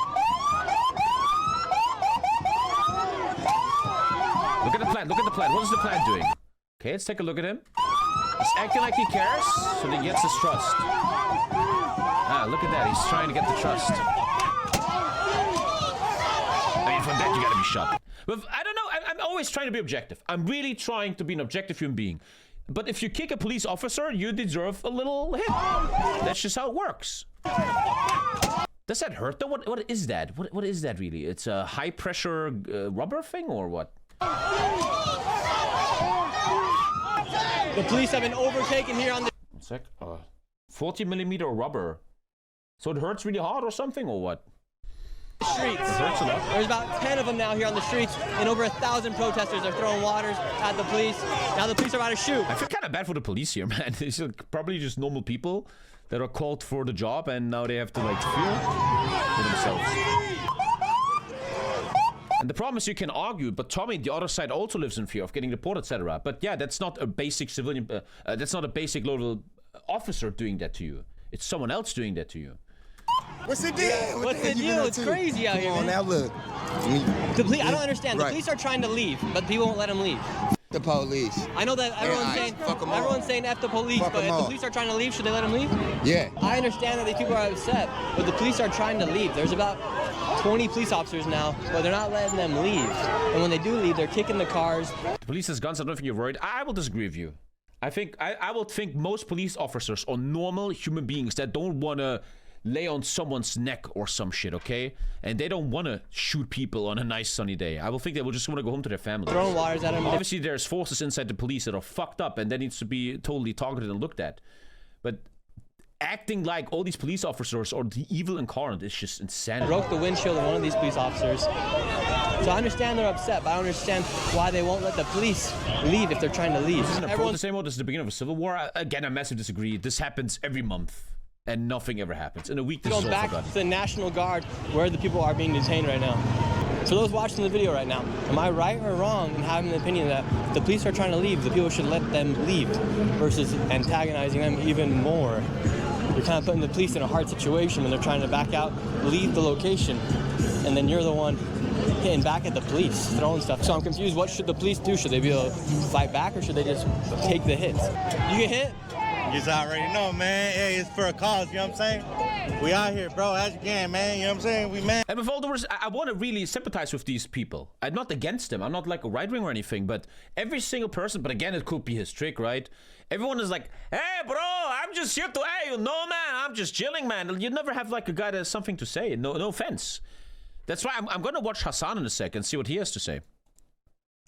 Look at the plant. Look at the plant. What is the plant doing? Okay, let's take a look at him. He's acting like he cares, so that he gets his trust. Ah, look at that. He's trying to get the trust. I mean, for that, you gotta be shot. But I don't know. I'm always trying to be objective. I'm really trying to be an objective human being. But if you kick a police officer, you deserve a little hit. That's just how it works. Does that hurt though? What is that? What is that really? It's a high pressure rubber thing or what? The police have been overtaken here on the... One sec. 40mm rubber. So it hurts really hard or something or what? streets. There's about 10 of them now here on the streets, and over 1,000 protesters are throwing waters at the police. Now the police are about to shoot. I feel kind of bad for the police here, man. These are probably just normal people that are called for the job, and now they have to like fear for themselves. And the problem is you can argue, but Tommy, the other side also lives in fear of getting deported, etc. But yeah, that's not a basic civilian, that's not a basic level officer doing that to you. It's someone else doing that to you. What's the deal? What's the deal? It's crazy out here, man. Now look. The police, I don't understand. The police are trying to leave, but people won't let them leave. The police. I know that everyone's saying F the police, but if the police are trying to leave, should they let them leave? Yeah. I understand that these people are upset, but the police are trying to leave. There's about 20 police officers now, but they're not letting them leave. And when they do leave, they're kicking the cars. The police has guns. I don't think you're worried. I will disagree with you. I will think most police officers are normal human beings that don't want to lay on someone's neck or some shit, okay? And they don't want to shoot people on a nice sunny day. I will think they will just want to go home to their families. Throwing waters at them. Obviously, there's forces inside the police that are fucked up, and that needs to be totally targeted and looked at. But acting like all these police officers are the evil incarnate is just insanity. Broke the windshield of one of these police officers. So I understand they're upset, but I don't understand why they won't let the police leave if they're trying to leave. This isn't a protest anymore. This is the beginning of a civil war. Again, I massively disagree. This happens every month, and nothing ever happens. In a week, this is all back forgotten. to the National Guard, where the people are being detained right now. For those watching the video right now, am I right or wrong in having the opinion that if the police are trying to leave, the people should let them leave, versus antagonizing them even more? You're kind of putting the police in a hard situation when they're trying to back out, leave the location, and then you're the one hitting back at the police, throwing stuff. So I'm confused. What should the police do? Should they be able to fight back, or should they just take the hits? You get hit? You just already know, man. Hey, it's for a cause, you know what I'm saying? We out here, bro, as you can, man. You know what I'm saying? We man. And with all the words, I want to really sympathize with these people. I'm not against them. I'm not like a right wing or anything, but every single person, but again, it could be his trick, right? Everyone is like, hey, bro, I'm just here to, hey, no, man, I'm just chilling, man. You never have like a guy that has something to say. No offense. That's why I'm going to watch Hassan in a second and see what he has to say.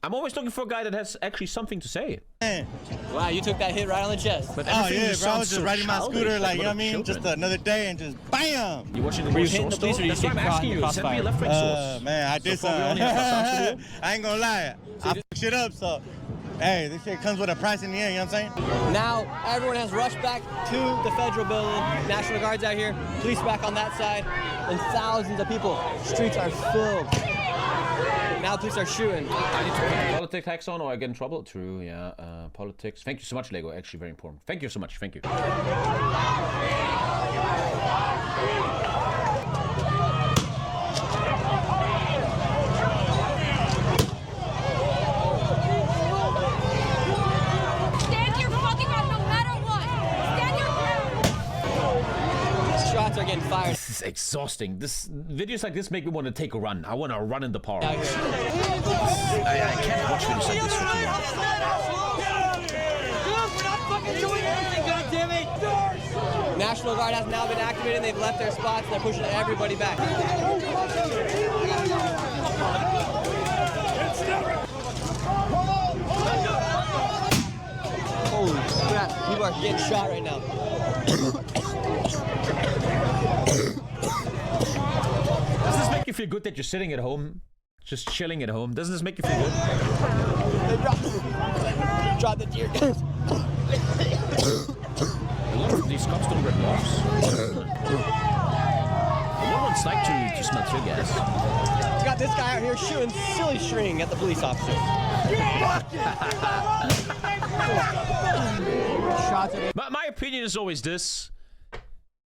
I'm always looking for a guy that has actually something to say. Wow, you took that hit right on the chest. But oh yeah, bro, I was just so riding my scooter, like, you know what I mean? Children. Just another day and just BAM! You watching the Were you source hitting the police or That's you why I'm get asking caught in you. the Send me a crossfire? left-wing source. Man, I did So far, we only something. have Hassan to do. I ain't gonna lie. I fucked shit up, so hey, this shit comes with a price in the end, you know what I'm saying? Now, everyone has rushed back to the federal building. National Guard's out here, police back on that side, and thousands of people. Streets are filled. Now police are shooting. I need to put politics hacks on or I get in trouble. True, yeah. Politics. Thank you so much, Lego. Actually, very important. Thank you so much. Thank you. Stand your fucking ground no matter what. Stand your ground. Shots are getting fired. This is exhausting. Videos like this make me want to take a run. I want to run in the park. I can't watch videos like this for too long. National Guard has now been activated. They've left their spots. They're pushing everybody back. Holy crap. People are getting shot right now. Does this make you feel good that you're sitting at home? Just chilling at home? Doesn't this make you feel good? They dropped the tear gas. A lot of these cops don't wear gloves. No one's like to smell tear gas. You got this guy out here shooting silly string at the police officer. My opinion is always this.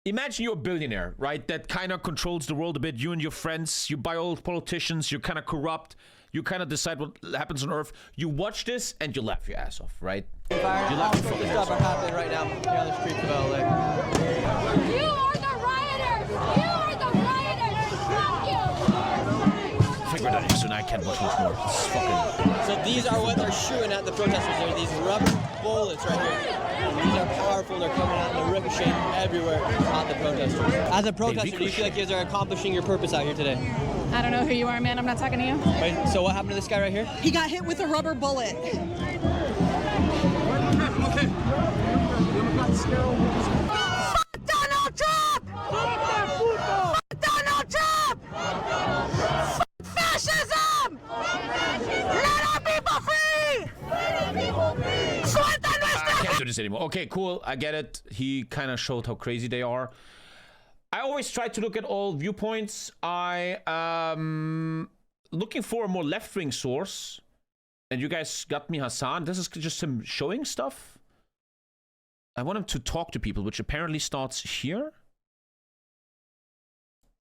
Imagine you're a billionaire, right? That kind of controls the world a bit. You and your friends, you buy all politicians, you're kind of corrupt. You kind of decide what happens on Earth. You watch this and you laugh your ass off, right? You laugh your fucking Stuff ass are off. happening right now here on the streets of LA. You are the rioters. You are the rioters. Fuck you. I think we're done here soon. I can't watch much more. This is fucking... So these are what they're shooting at the protesters. They're these rubber bullets right here. These are powerful. They're coming out and they're ricocheting everywhere at the protesters. As a protester, do you feel like you guys are accomplishing your purpose out here today? I don't know who you are, man. I'm not talking to you. Wait, so what happened to this guy right here? He got hit with a rubber bullet. Fuck Donald Trump! Fuck Donald Trump! Fuck fascism! Let our people free! Suelta nuestra I can't do this anymore. Okay, cool. I get it. He kind of showed how crazy they are. I always try to look at all viewpoints. I looking for a more left-wing source. And you guys got me Hassan. This is just him showing stuff. I want him to talk to people, which apparently starts here.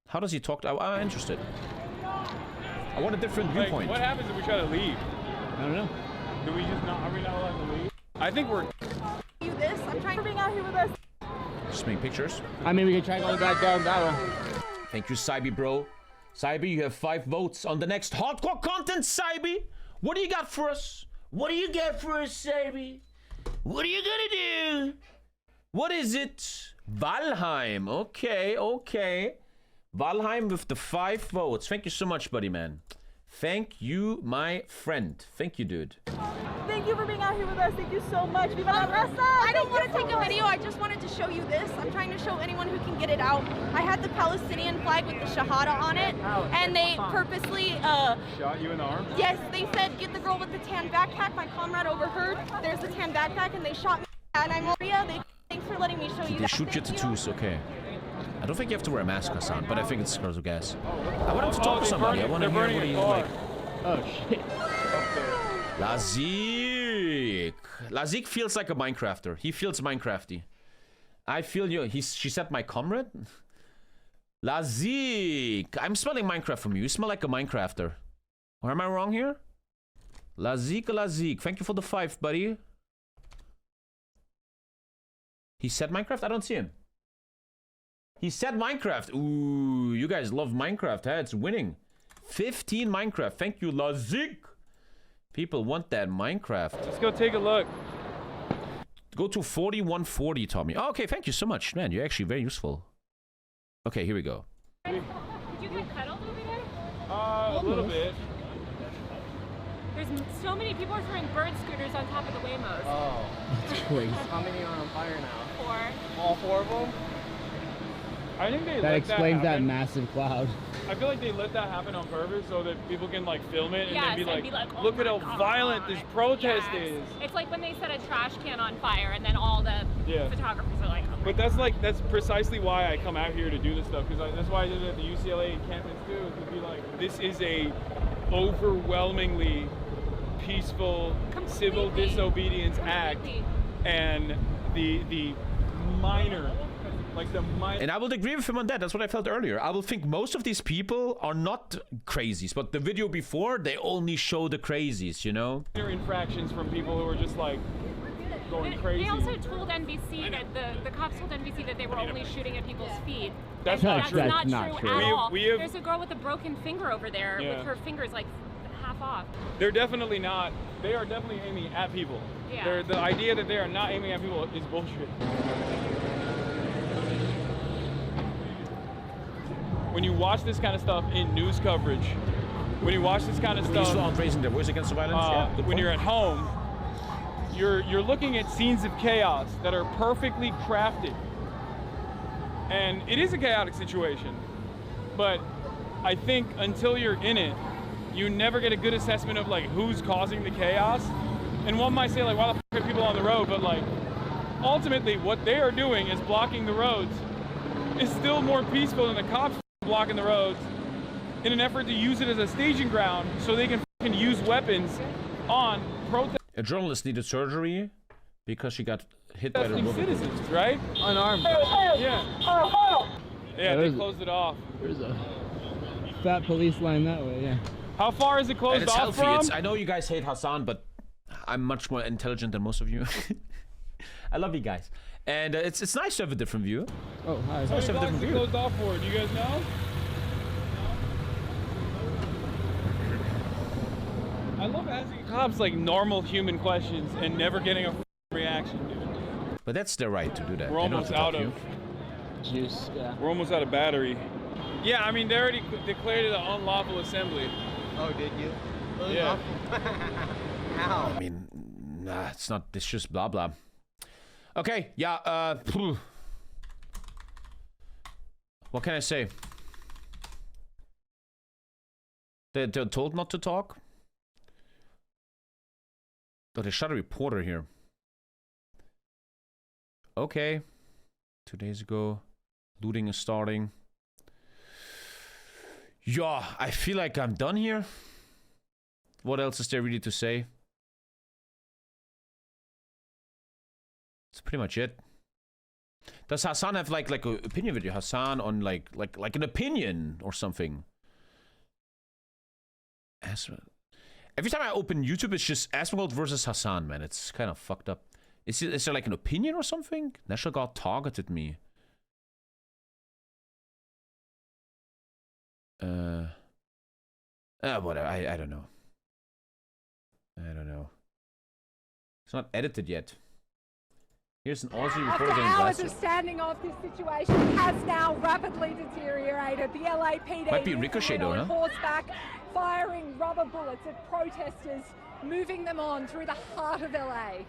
How does he talk to... I'm interested. I want a different viewpoint. What happens if we try to leave? I don't know. Do we just not... Are we not allowed to leave? I think we're... You this? I'm trying to bring out here with us. Just make pictures. I mean, we can try going back down that one. Thank you, Saibi, bro. Saibi, you have 5 votes on the next hardcore content, Saibi. What do you got for us? What do you got for us, Saibi? What are you gonna do? What is it? Valheim. Okay, okay. Valheim with the 5 votes. Thank you so much, buddy, man. Thank you, my friend. Thank you, dude. Thank you for being out here with us. Thank you so much. Viva la raza. I don't want to take a video. I just wanted to show you this. I'm trying to show anyone who can get it out. I had the Palestinian flag with the Shahada on it, and they purposely shot you in the arm? Yes, they said get the girl with the tan backpack. My comrade overheard. There's the tan backpack, and they shot me. And I'm Maria. Thanks for letting me show you. They shoot you tattoos, okay. I don't think you have to wear a mask, Hassan, but I think it's because of gas. I want him to talk to somebody. I want to hear what he's like. Oh shit. Lazik. Lazik feels like a Minecrafter. He feels Minecrafty. I feel you. She said my comrade? Lazik. I'm smelling Minecraft from you. You smell like a Minecrafter. Or am I wrong here? Lazik. Thank you for the 5, buddy. He said Minecraft? I don't see him. He said Minecraft. Ooh, you guys love Minecraft, huh? It's winning. 15 Minecraft. Thank you, Lazik. People want that Minecraft. Let's go take a look. Go to 4140, Tommy. Oh, okay, thank you so much. Man, you're actually very useful. Okay, here we go. Did you get cuddled over there? A little bit. There's so many people are throwing bird scooters on top of the Waymos. Oh, that's crazy. How many are on fire now? 4. All 4 of them? I think they that let explains that that massive cloud. I feel like they let that happen on purpose so that people can like film it and Yes, then be like, oh look at my how violent this protest Yes. is. It's like when they set a trash can on fire and then all the photographers are like, oh my But that's precisely why I come out here to do this stuff, because that's why I did it at the UCLA campus too, to be like, this is a overwhelmingly peaceful civil disobedience act, and the minor. And I will agree with him on that. That's what I felt earlier. I will think most of these people are not crazies, but the video before, they only show the crazies, you know? Infractions from people who are just like going crazy. They also told NBC that the cops told NBC that they were only shooting at people's feet. That's and not true. That's not true at all. We have, There's a girl with a broken finger over there with her fingers like half off. They're definitely not. They are definitely aiming at people. Yeah. The idea that they are not aiming at people is bullshit. When you watch this kind of stuff in news coverage, when you watch this kind of stuff, Peaceful raising their voice against the violence. When you're at home, you're looking at scenes of chaos that are perfectly crafted, and it is a chaotic situation. But I think until you're in it, you never get a good assessment of like who's causing the chaos. And one might say like, why the f are people on the road? But like, ultimately, what they are doing is blocking the roads. Is still more peaceful than the cops blocking the roads in an effort to use it as a staging ground so they can use weapons on protest. A journalist needed surgery because she got hit by the citizens, right? Unarmed. Yeah, they closed it off. There's a fat police line that way, yeah. How far is it closed and it's off healthy. from? I know you guys hate Hassan, but I'm much more intelligent than most of you. I love you guys. And it's nice to have a different view. Oh, hi. How many blocks is it closed off for? Do you guys know? I love asking cops like normal human questions and never getting a reaction, dude. But that's their right to do that. We're almost out of juice. Yeah. We're almost out of battery. Yeah, I mean they already declared it an unlawful assembly. Oh, did you? Yeah. How? I mean, nah, it's not. It's just blah blah. Okay, yeah, what can I say? They're told not to talk? But they shot a reporter here. Okay. 2 days ago, looting is starting. Yeah, I feel like I'm done here. What else is there really to say? That's pretty much it. Does Hassan have like an opinion video? Hassan on like an opinion or something? Every time I open YouTube, it's just Asmongold versus Hassan, man. It's kind of fucked up. Is there like an opinion or something? National Guard targeted me. Whatever. I don't know. I don't know. It's not edited yet. Here's an Aussie After reporter getting hours of blasted. standing off, this situation has now rapidly deteriorated. The LAPD Might be Ricochet though, on huh? horseback, firing rubber bullets at protesters, moving them on through the heart of LA.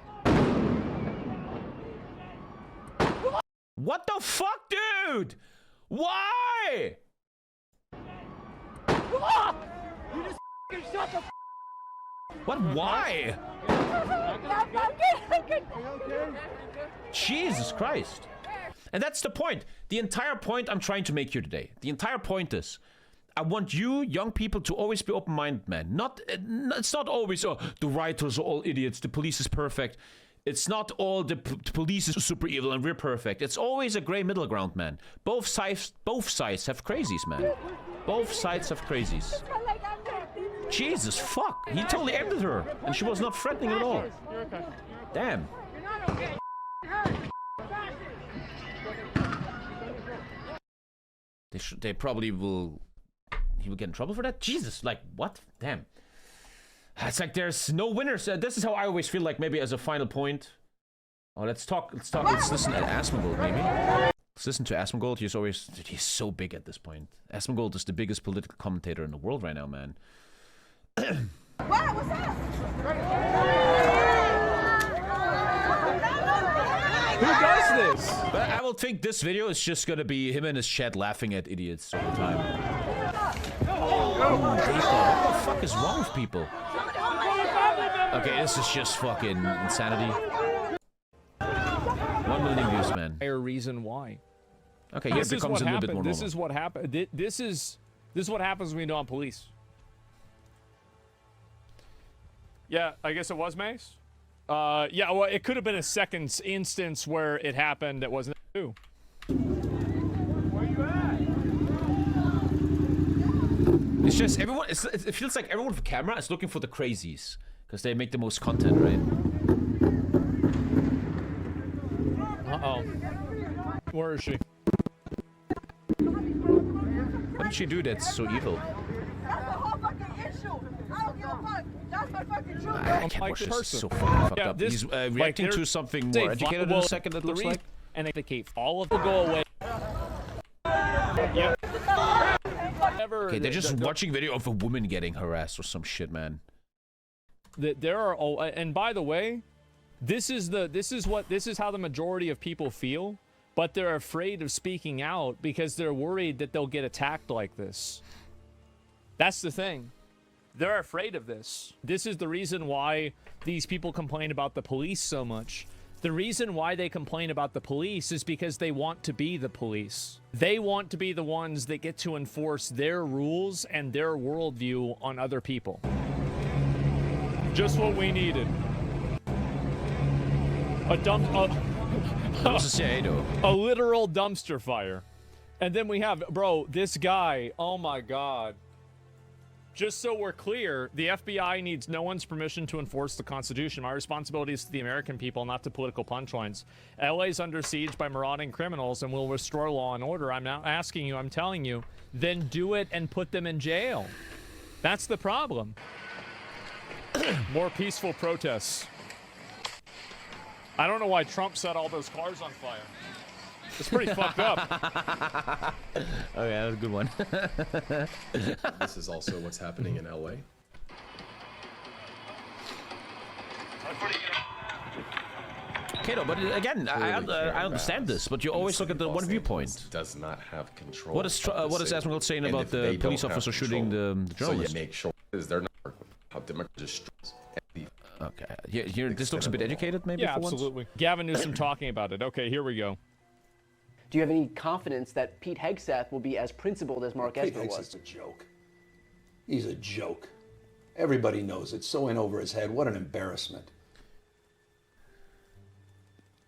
What the fuck, dude? Why? You just shut the What? Why? Jesus Christ. And that's the point. The entire point I'm trying to make here today. The entire point is, I want you, young people, to always be open-minded, man. It's not always, oh, the rioters are all idiots, the police is perfect. It's not all the police is super evil and we're perfect. It's always a gray middle ground, man. Both sides have crazies, man. Both sides have crazies. Jesus, fuck. He totally ended her. And she was not threatening at all. Damn. They probably will... He will get in trouble for that? Jesus, like, what? Damn. It's like there's no winners. This is how I always feel like maybe as a final point. Oh, let's listen to Asmongold, maybe. Let's listen to Asmongold. He's so big at this point. Asmongold is the biggest political commentator in the world right now, man. What's that? Who does this? But I will think this video is just gonna be him in his chat laughing at idiots all the time. Oh, what the fuck is wrong with people? Okay, this is just fucking insanity. 1 million views, man. Reason why. Okay, here it becomes a little bit more normal. This is what happened. This is what happens when you don't have police. Yeah, I guess it was Mace. Yeah, well, it could have been a second instance where it happened that wasn't true. It's just everyone. It feels like everyone with a camera is looking for the crazies because they make the most content, right? Uh-oh. Where is she? What did she do that's so evil? That's the whole fucking issue. I don't give a fuck. That's my fucking truth. I can't watch this. It's so fucking fucked up. He's reacting to something more educated in a second, it looks like. And indicate all of them go away. Yep. Okay, they're just watching video of a woman getting harassed or some shit, man. There are, and by the way, this is how the majority of people feel, but they're afraid of speaking out because they're worried that they'll get attacked like this. That's the thing. They're afraid of this. This is the reason why these people complain about the police so much. The reason why they complain about the police is because they want to be the police. They want to be the ones that get to enforce their rules and their worldview on other people. Just what we needed. A literal dumpster fire. And then we have, bro, this guy, oh my god. Just so we're clear, the FBI needs no one's permission to enforce the Constitution. My responsibility is to the American people, not to political punchlines. LA's under siege by marauding criminals and will restore law and order. I'm not asking you, I'm telling you. Then do it and put them in jail. That's the problem. More peaceful protests. I don't know why Trump set all those cars on fire. It's pretty fucked up. Okay, that was a good one. This is also what's happening in LA. Okay, no, but again, I understand this, but you always look at the one viewpoint. Does not have control. What is Asmongold saying about the police officer shooting the journalist? So you make sure they're not how democracy. Okay, here this looks a bit educated, maybe. Yeah, for absolutely. Once? Gavin Newsom talking about it. Okay, here we go. Do you have any confidence that Pete Hegseth will be as principled as Mark Esper was? Hegseth's a joke. He's a joke. Everybody knows it. So in over his head. What an embarrassment.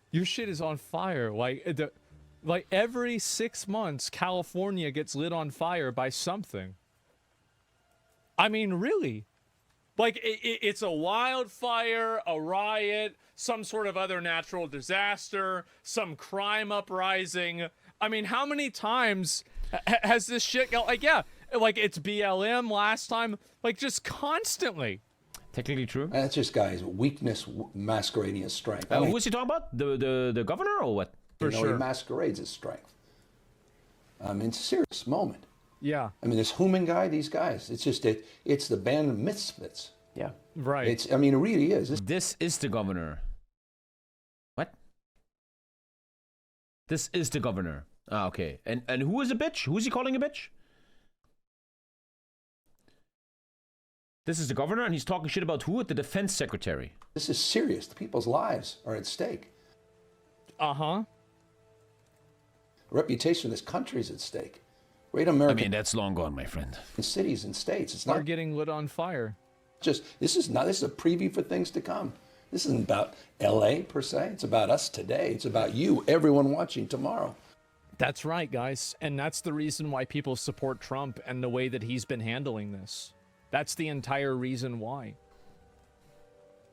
Your shit is on fire. Like every 6 months, California gets lit on fire by something. I mean, really. Like, it's a wildfire, a riot, some sort of other natural disaster, some crime uprising. I mean, how many times has this shit, like, yeah, like it's BLM last time, like just constantly. Technically true. That's just guy's weakness masquerading as strength. Who is he talking about? The governor or what? He masquerades as strength. I mean, it's a serious moment. Yeah. I mean, this Human guy, these guys, it's just, it's the band of misfits. Yeah. Right. I mean, it really is. This is the governor. What? This is the governor. Ah, okay. And who is a bitch? Who is he calling a bitch? This is the governor, and he's talking shit about who? The defense secretary. This is serious. The people's lives are at stake. Uh-huh. The reputation of this country is at stake. Great American. I mean, that's long gone, my friend. Cities and states. It's We're not getting lit on fire. this is a preview for things to come. This isn't about LA per se. It's about us today. It's about you, everyone watching tomorrow. That's right, guys. And that's the reason why people support Trump and the way that he's been handling this. That's the entire reason why.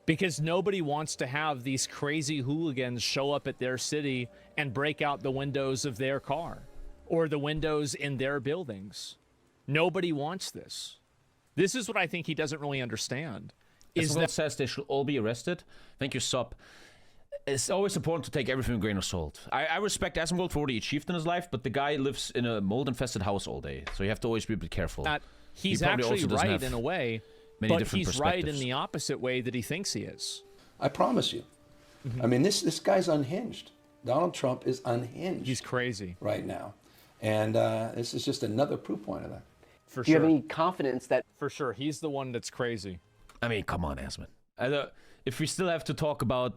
Because nobody wants to have these crazy hooligans show up at their city and break out the windows of their car or the windows in their buildings. Nobody wants this. This is what I think he doesn't really understand. Is that says they should all be arrested? Thank you, Sup. It's always important to take everything with a grain of salt. I respect Asmongold for what he achieved in his life, but the guy lives in a mold-infested house all day, so you have to always be a bit careful. He's actually right in a way, but he's right in the opposite way that he thinks he is. I promise you. I mean, this guy's unhinged. Donald Trump is unhinged. He's crazy right now. And this is just another proof point of that. For Do you have any confidence that... For sure, he's the one that's crazy. I mean, come on, Asman. If we still have to talk about...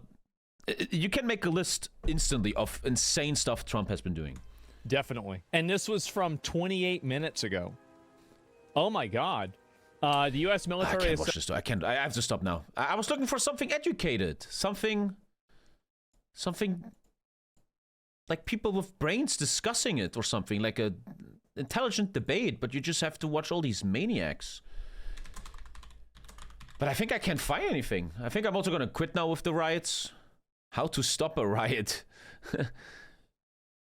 You can make a list instantly of insane stuff Trump has been doing. Definitely. And this was from 28 minutes ago. Oh my God. The U.S. military... I can't watch this. I have to stop now. I was looking for something educated. Something... Like people with brains discussing it or something. Like a intelligent debate, but you just have to watch all these maniacs. But I think I can't find anything. I think I'm also going to quit now with the riots. How to stop a riot.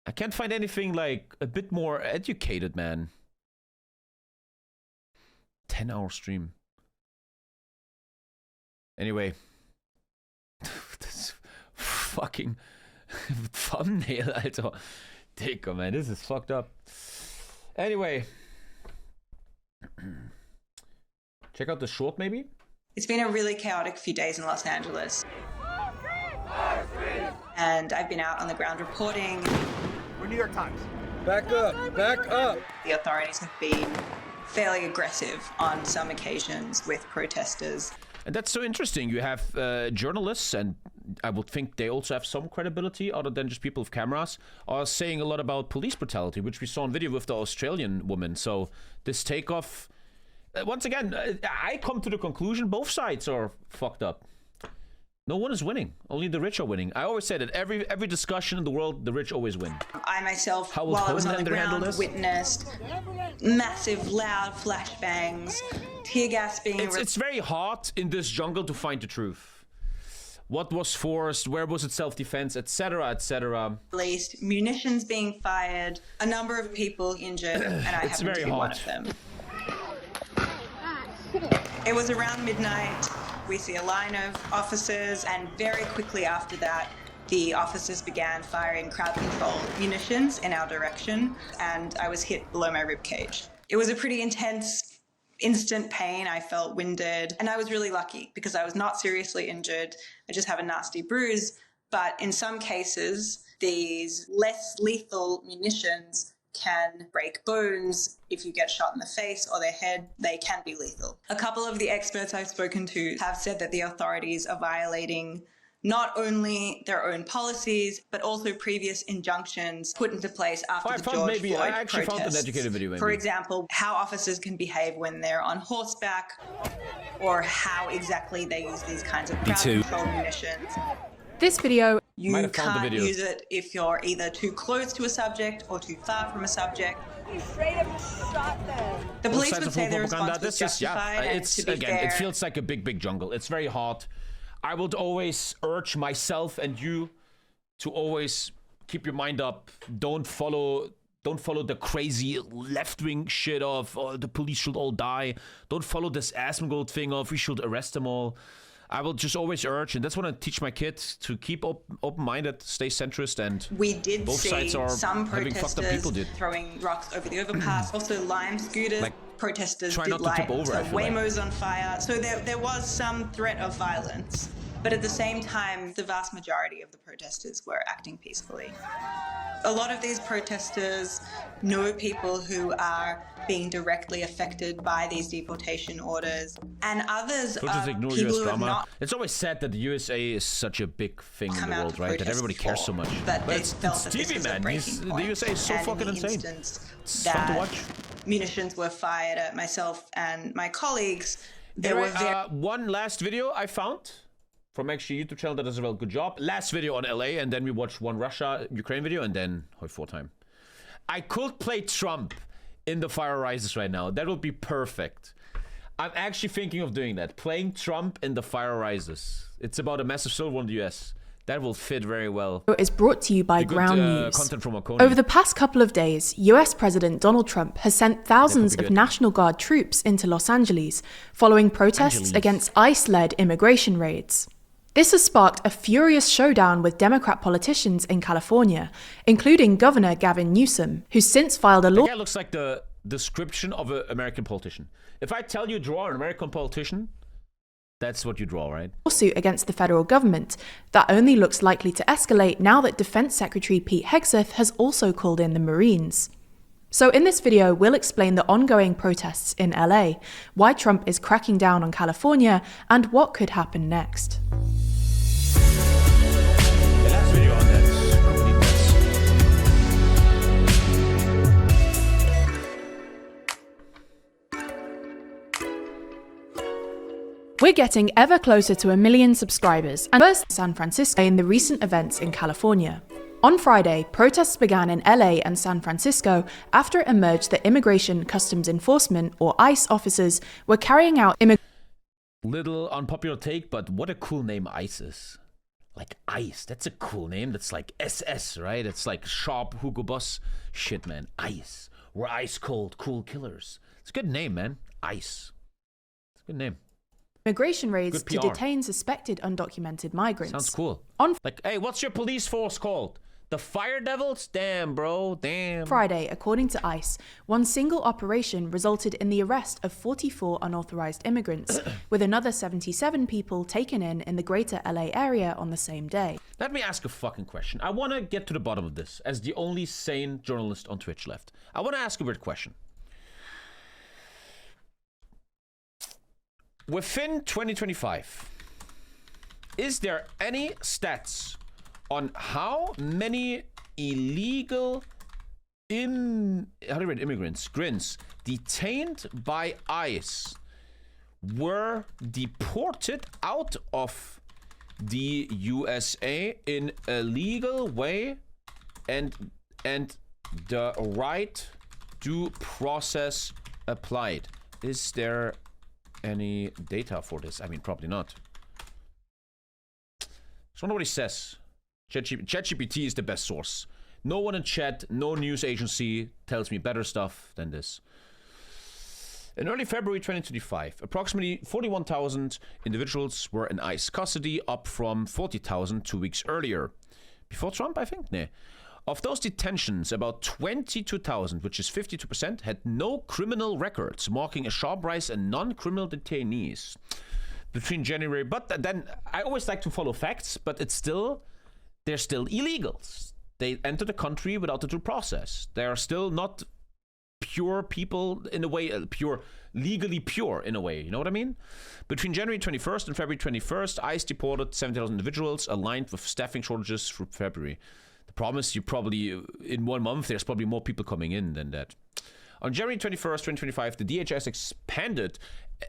I can't find anything like a bit more educated, man. 10-hour stream. Anyway. This fucking thumbnail, Alter. Dicker, man. This is fucked up. Anyway. Check out the short, maybe? It's been a really chaotic few days in Los Angeles. And I've been out on the ground reporting. We're New York Times. Back up, back up. The authorities have been fairly aggressive on some occasions with protesters. And that's so interesting. You have journalists, and I would think they also have some credibility other than just people with cameras, are saying a lot about police brutality, which we saw on video with the Australian woman. So this takeoff, once again, I come to the conclusion both sides are fucked up. No one is winning. Only the rich are winning. I always say that every discussion in the world, the rich always win. I myself, while I was on the ground, witnessed massive, loud flashbangs, tear gas being... It's very hard in this jungle to find the truth. What was forced? Where was it self-defense? Etc., etc. Released, munitions being fired, a number of people injured, and I happened to be one of them. It was around midnight. We see a line of officers, and very quickly after that, the officers began firing crowd-controlled munitions in our direction, and I was hit below my ribcage. It was a pretty intense, instant pain. I felt winded, and I was really lucky because I was not seriously injured. I just have a nasty bruise, but in some cases, these less lethal munitions can break bones. If you get shot in the face or the head, they can be lethal. A couple of the experts I've spoken to have said that the authorities are violating not only their own policies, but also previous injunctions put into place after the George Floyd I actually protests. found an educated video. For example, how officers can behave when they're on horseback, or how exactly they use these kinds of crowd-control munitions. This video... You can't use it if you're either too close to a subject or too far from a subject. He straight up just shot them. The police would say their response was justified, and to be fair... it feels like a big jungle. It's very hard. I would always urge myself and you to always keep your mind up. Don't follow Don't follow the crazy left-wing shit of the police should all die. Don't follow this Asmongold thing of we should arrest them all. I will just always urge, and that's what I teach my kids, to keep open-minded, stay centrist, and we did both see sides are some having fucked up people protesters throwing rocks over the overpass, also lime scooters. Protesters did light Waymos on fire. So there was some threat of violence. But at the same time, the vast majority of the protesters were acting peacefully. A lot of these protesters know people who are being directly affected by these deportation orders, and others are just ignore people US who have drama. not It's always sad that the USA is such a big thing in the world, right? That everybody cares so much. But it's TV, man. The USA is so fucking insane. It's fun to watch. Munitions were fired at myself and my colleagues. There Anyway, were one last video I found from actually YouTube channel that does a real good job. Last video on LA, and then we watched one Russia-Ukraine video, and then Hoi time. I could play Trump in the Fire Rises right now. That would be perfect. I'm actually thinking of doing that. Playing Trump in the Fire Rises. It's about a massive civil war in the US. That will fit very well. Is brought to you by Ground News. Content from Oconee. Over the past couple of days, US President Donald Trump has sent thousands of National Guard troops into Los Angeles following protests against ICE-led immigration raids. This has sparked a furious showdown with Democrat politicians in California, including Governor Gavin Newsom, who's since filed a law. That looks like the description of an American politician. If I tell you draw an American politician, that's what you draw, right? Lawsuit against the federal government that only looks likely to escalate now that Defense Secretary Pete Hegseth has also called in the Marines. So in this video, we'll explain the ongoing protests in LA, why Trump is cracking down on California, and what could happen next. The last video on that. We're getting ever closer to 1 million subscribers, and first San Francisco in the recent events in California. On Friday, protests began in LA and San Francisco after it emerged that Immigration Customs Enforcement, or ICE officers, were carrying out Little unpopular take, but what a cool name ICE is. Like ICE, that's a cool name. That's like SS, right? It's like sharp Hugo Boss shit, man. ICE. We're ice cold, cool killers. It's a good name, man. ICE. It's a good name. Immigration raids to detain suspected undocumented migrants. Sounds cool. Like, hey, what's your police force called? The Fire Devils? Damn, bro. Damn. Friday, according to ICE, one single operation resulted in the arrest of 44 unauthorized immigrants, with another 77 people taken in the greater LA area on the same day. Let me ask a fucking question. I want to get to the bottom of this as the only sane journalist on Twitch left. I want to ask a weird question. Within 2025, is there any stats on how many illegal immigrants, grins, detained by ICE were deported out of the USA in a legal way and the right due process applied? Is there any data for this? I mean, probably not. Just wonder what he says. ChatGPT is the best source. No one in chat, no news agency tells me better stuff than this. In early February 2025, approximately 41,000 individuals were in ICE custody, up from 40,000 2 weeks earlier. Before Trump, I think? Nah. Of those detentions, about 22,000, which is 52%, had no criminal records, marking a sharp rise in non-criminal detainees between January. But then I always like to follow facts, but they're still illegals. They enter the country without the due process. They are still not pure people in a way, legally pure in a way. You know what I mean? Between January 21st and February 21st, ICE deported 70,000 individuals, aligned with staffing shortages through February. The problem is in 1 month, there's probably more people coming in than that. On January 21st, 2025, the DHS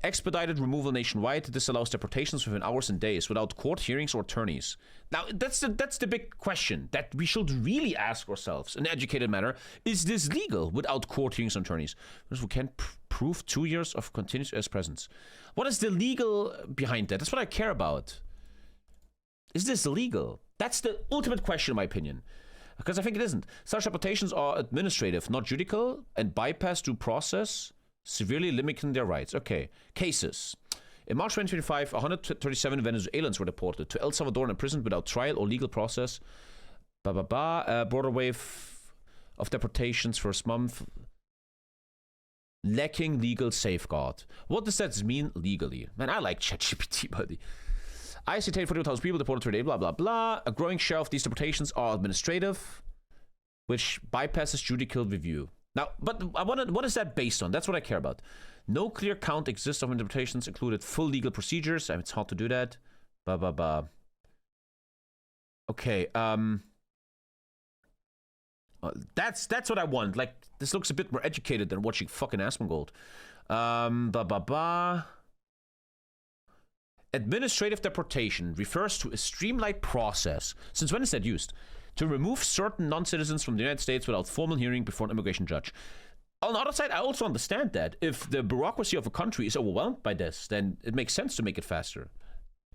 expedited removal nationwide. This allows deportations within hours and days without court hearings or attorneys. Now, that's the big question that we should really ask ourselves in an educated manner. Is this legal without court hearings and attorneys? Because we can't prove 2 years of continuous US presence. What is the legal behind that? That's what I care about. Is this illegal? That's the ultimate question, in my opinion. Because I think it isn't. Such deportations are administrative, not judicial, and bypass due process, severely limiting their rights. Okay, cases. In March 2025, 137 Venezuelans were deported to El Salvador and imprisoned without trial or legal process. Broader wave of deportations first month. Lacking legal safeguard. What does that mean legally? Man, I like ChatGPT, buddy. I citate 42,000 people deported today, blah, blah, blah. A growing share of these deportations are administrative, which bypasses judicial review. Now, but what is that based on? That's what I care about. No clear count exists of interpretations included full legal procedures. I mean, it's hard to do that. Okay, that's what I want. Like, this looks a bit more educated than watching fucking Asmongold. Administrative deportation refers to a streamlined process. Since when is that used? To remove certain non-citizens from the United States without formal hearing before an immigration judge. On the other side, I also understand that if the bureaucracy of a country is overwhelmed by this, then it makes sense to make it faster.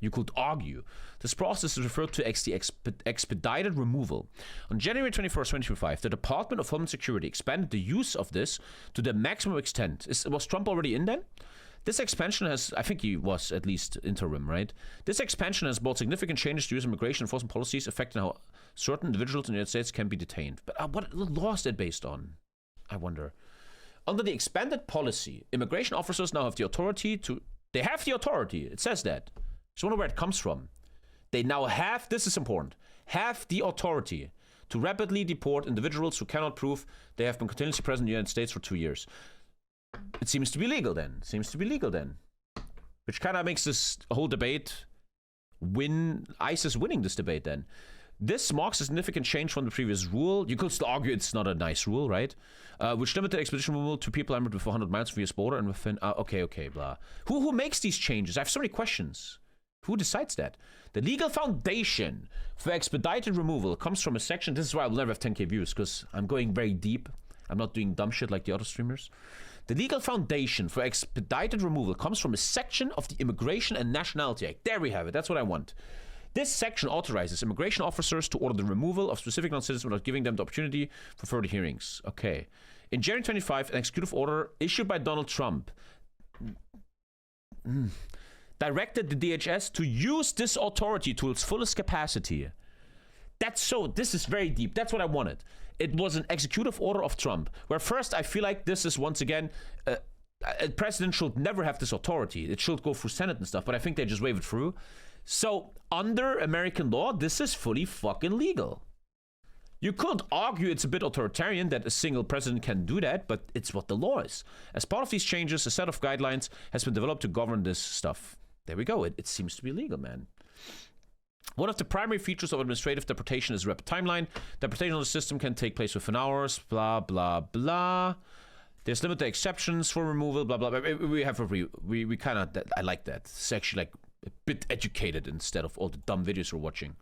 You could argue. This process is referred to as the expedited removal. On January 21st, 2025, the Department of Homeland Security expanded the use of this to the maximum extent. Was Trump already in then? This expansion has, I think he was at least interim, right? This expansion has brought significant changes to U.S. immigration enforcement policies affecting how certain individuals in the United States can be detained. But what law is that based on? I wonder. Under the expanded policy, immigration officers now have the authority to... They have the authority. It says that. I just wonder where it comes from. They now have, this is important, have the authority to rapidly deport individuals who cannot prove they have been continuously present in the United States for 2 years. It seems to be legal then. Which kind of makes this whole debate ISIS winning this debate then. This marks a significant change from the previous rule. You could still argue it's not a nice rule, right? Which limited expedition removal to people armed with 400 miles from the US border and within... okay, blah. Who makes these changes? I have so many questions. Who decides that? The legal foundation for expedited removal comes from a section... This is why I will never have 10k views, because I'm going very deep. I'm not doing dumb shit like the other streamers. The legal foundation for expedited removal comes from a section of the Immigration and Nationality Act. There we have it. That's what I want. This section authorizes immigration officers to order the removal of specific non-citizens without giving them the opportunity for further hearings. Okay. In January 25, an executive order issued by Donald Trump directed the DHS to use this authority to its fullest capacity. This is very deep. That's what I wanted. It was an executive order of Trump, where first I feel like this is once again, a president should never have this authority. It should go through Senate and stuff, but I think they just wave it through. So under American law, this is fully fucking legal. You could argue it's a bit authoritarian that a single president can do that, but it's what the law is. As part of these changes, a set of guidelines has been developed to govern this stuff. There we go. It seems to be legal, man. One of the primary features of administrative deportation is a rapid timeline. Deportation on the system can take place within hours, blah, blah, blah. There's limited exceptions for removal, blah, blah, blah. We kind of, I like that. It's actually like a bit educated instead of all the dumb videos we're watching.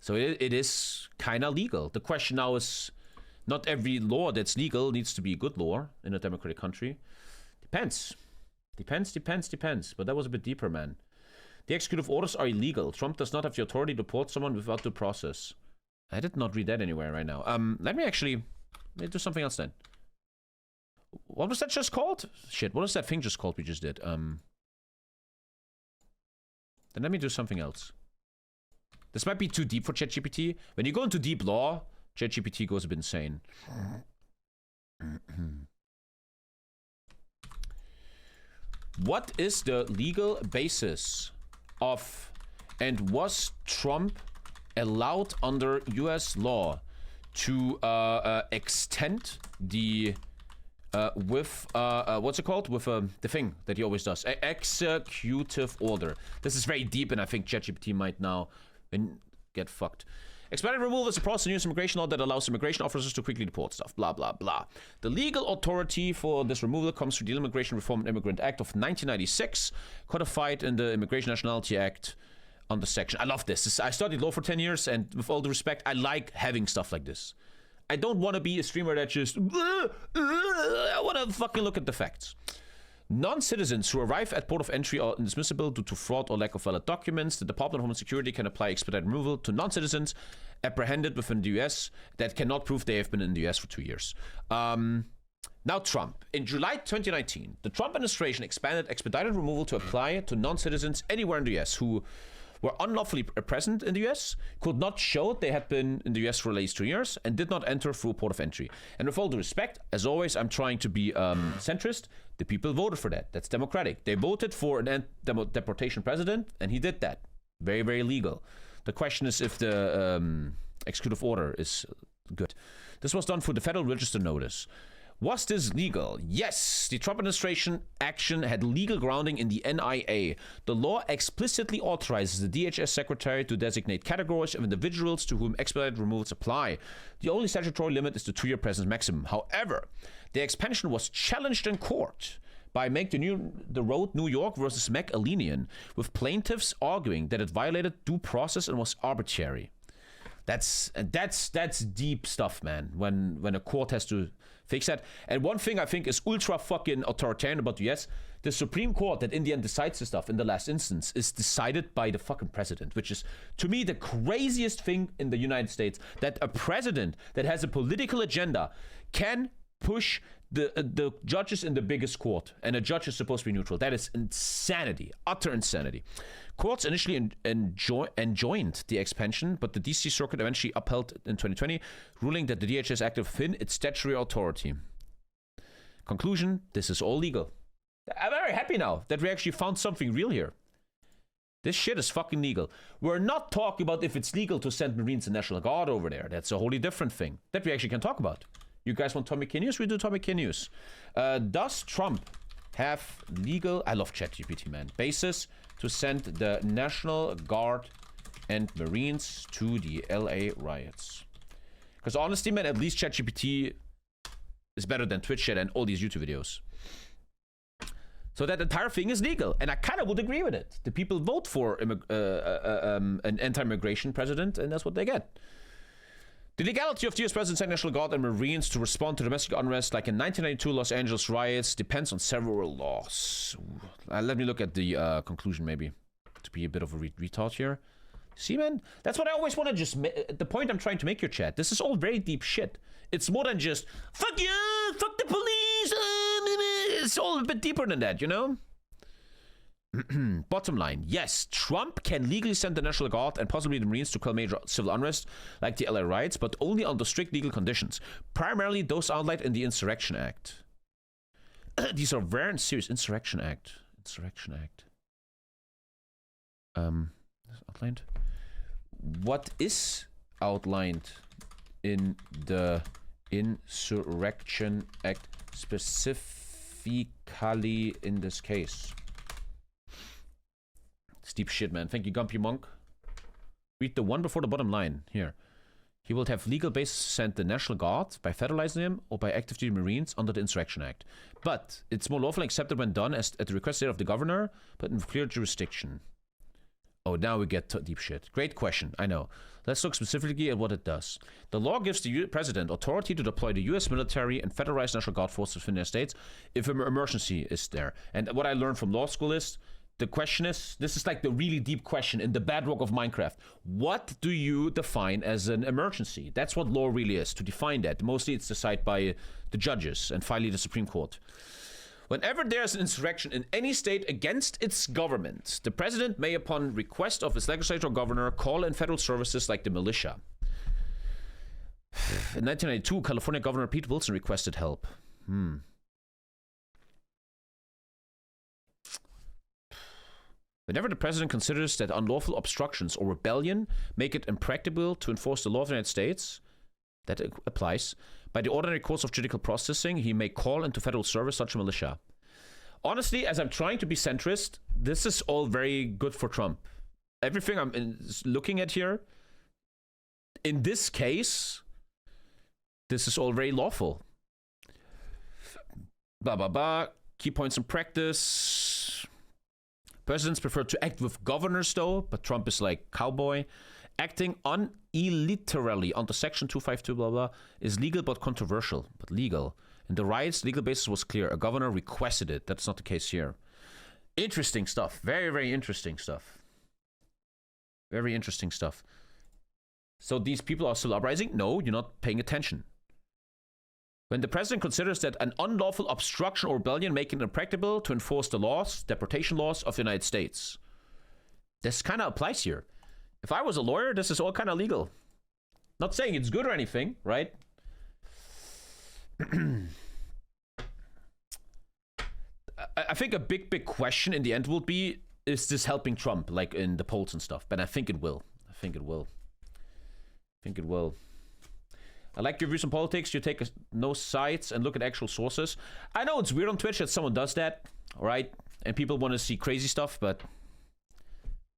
So it is kind of legal. The question now is, not every law that's legal needs to be a good law in a democratic country. Depends. But that was a bit deeper, man. The executive orders are illegal. Trump does not have the authority to deport someone without due process. I did not read that anywhere right now. Let me do something else then. What was that just called? Shit, what was that thing just called we just did? Then let me do something else. This might be too deep for ChatGPT. When you go into deep law, ChatGPT goes a bit insane. What is the legal basis of, and was Trump allowed under US law to extend the what's it called? With the thing that he always does, executive order. This is very deep, and I think ChatGPT might now get fucked. Expedited removal is a process in U.S. immigration law that allows immigration officers to quickly deport stuff, blah, blah, blah. The legal authority for this removal comes from the Immigration Reform and Immigrant Act of 1996, codified in the Immigration Nationality Act under section. I love this. I studied law for 10 years, and with all due respect, I like having stuff like this. I don't want to be a streamer that just... I want to fucking look at the facts. Non-citizens who arrive at port of entry are indismissible due to fraud or lack of valid documents. The Department of Homeland Security can apply expedited removal to non-citizens apprehended within the US that cannot prove they have been in the US for 2 years. Now Trump. In July 2019, the Trump administration expanded expedited removal to apply to non-citizens anywhere in the US who were unlawfully present in the US, could not show they had been in the US for at least 2 years, and did not enter through a port of entry. And with all due respect, as always, I'm trying to be centrist. The people voted for that. That's democratic. They voted for an deportation president, and he did that. Very, very legal. The question is if the executive order is good. This was done through the Federal Register notice. Was this legal? Yes. The Trump administration action had legal grounding in the NIA. The law explicitly authorizes the DHS secretary to designate categories of individuals to whom expedited removals apply. The only statutory limit is the 2-year presence maximum. However, the expansion was challenged in court by Make the Road New York versus McAlenian, with plaintiffs arguing that it violated due process and was arbitrary. That's deep stuff, man. When a court has to fix that. And one thing I think is ultra fucking authoritarian about the US, the Supreme Court that in the end decides this stuff in the last instance is decided by the fucking president, which is to me the craziest thing in the United States, that a president that has a political agenda can push the judges in the biggest court, and a judge is supposed to be neutral. That is insanity, utter insanity. Courts initially enjoined the expansion, but the DC Circuit eventually upheld in 2020, ruling that the DHS acted within its statutory authority. Conclusion, this is all legal. I'm very happy now that we actually found something real here. This shit is fucking legal. We're not talking about if it's legal to send Marines and National Guard over there. That's a wholly different thing that we actually can talk about. You guys want TommyKay News? We do TommyKay News. Does Trump have legal, I love ChatGPT, man, basis to send the National Guard and Marines to the LA riots? Because honestly, man, at least ChatGPT is better than Twitch chat and all these YouTube videos. So that entire thing is legal, and I kind of would agree with it. The people vote for an anti-immigration president, and that's what they get. The legality of the US President's National Guard and Marines to respond to domestic unrest, like in 1992 Los Angeles riots, depends on several laws. Let me look at the conclusion, maybe, to be a bit of a retard here. See, man, that's what I always want to just the point I'm trying to make your chat. This is all very deep shit. It's more than just fuck you, fuck the police. It's all a bit deeper than that, you know. Bottom line, yes, Trump can legally send the National Guard and possibly the Marines to quell major civil unrest like the LA riots, but only under strict legal conditions, primarily those outlined in the Insurrection Act. These are very serious. Insurrection Act. Outlined. What is outlined in the Insurrection Act specifically in this case? It's deep shit, man. Thank you, Gumpy Monk. Read the one before the bottom line here. He will have legal basis to send the National Guard by federalizing them or by active duty Marines under the Insurrection Act. But it's more lawfully accepted when done at the request of the governor, but in clear jurisdiction. Oh, now we get to deep shit. Great question, I know. Let's look specifically at what it does. The law gives the president authority to deploy the US military and federalized National Guard forces within the United States if an emergency is there. And what I learned from law school is, the question is, this is like the really deep question in the bedrock of Minecraft. What do you define as an emergency? That's what law really is, to define that. Mostly it's decided by the judges and finally the Supreme Court. Whenever there's an insurrection in any state against its government, the president may, upon request of his legislature or governor, call in federal services like the militia. In 1992, California Governor Pete Wilson requested help. Whenever the president considers that unlawful obstructions or rebellion make it impracticable to enforce the law of the United States, that applies, by the ordinary course of judicial processing, he may call into federal service such a militia. Honestly, as I'm trying to be centrist, this is all very good for Trump. Everything I'm looking at here, in this case, this is all very lawful. Blah, blah, blah. Key points in practice. Presidents prefer to act with governors, though, but Trump is like cowboy. Acting unilaterally under Section 252, blah, blah, is legal but controversial, but legal. In the riots, legal basis was clear. A governor requested it. That's not the case here. Interesting stuff. Very, very interesting stuff. Very interesting stuff. So these people are still uprising? No, you're not paying attention. When the president considers that an unlawful obstruction or rebellion making it impracticable to enforce the laws, deportation laws of the United States. This kind of applies here. If I was a lawyer, this is all kind of legal. Not saying it's good or anything, right? I think a big question in the end will be, is this helping Trump, like in the polls and stuff? But I think it will. I think it will. I like your views on politics. You take no sides and look at actual sources. I know it's weird on Twitch that someone does that, all right? And people want to see crazy stuff, but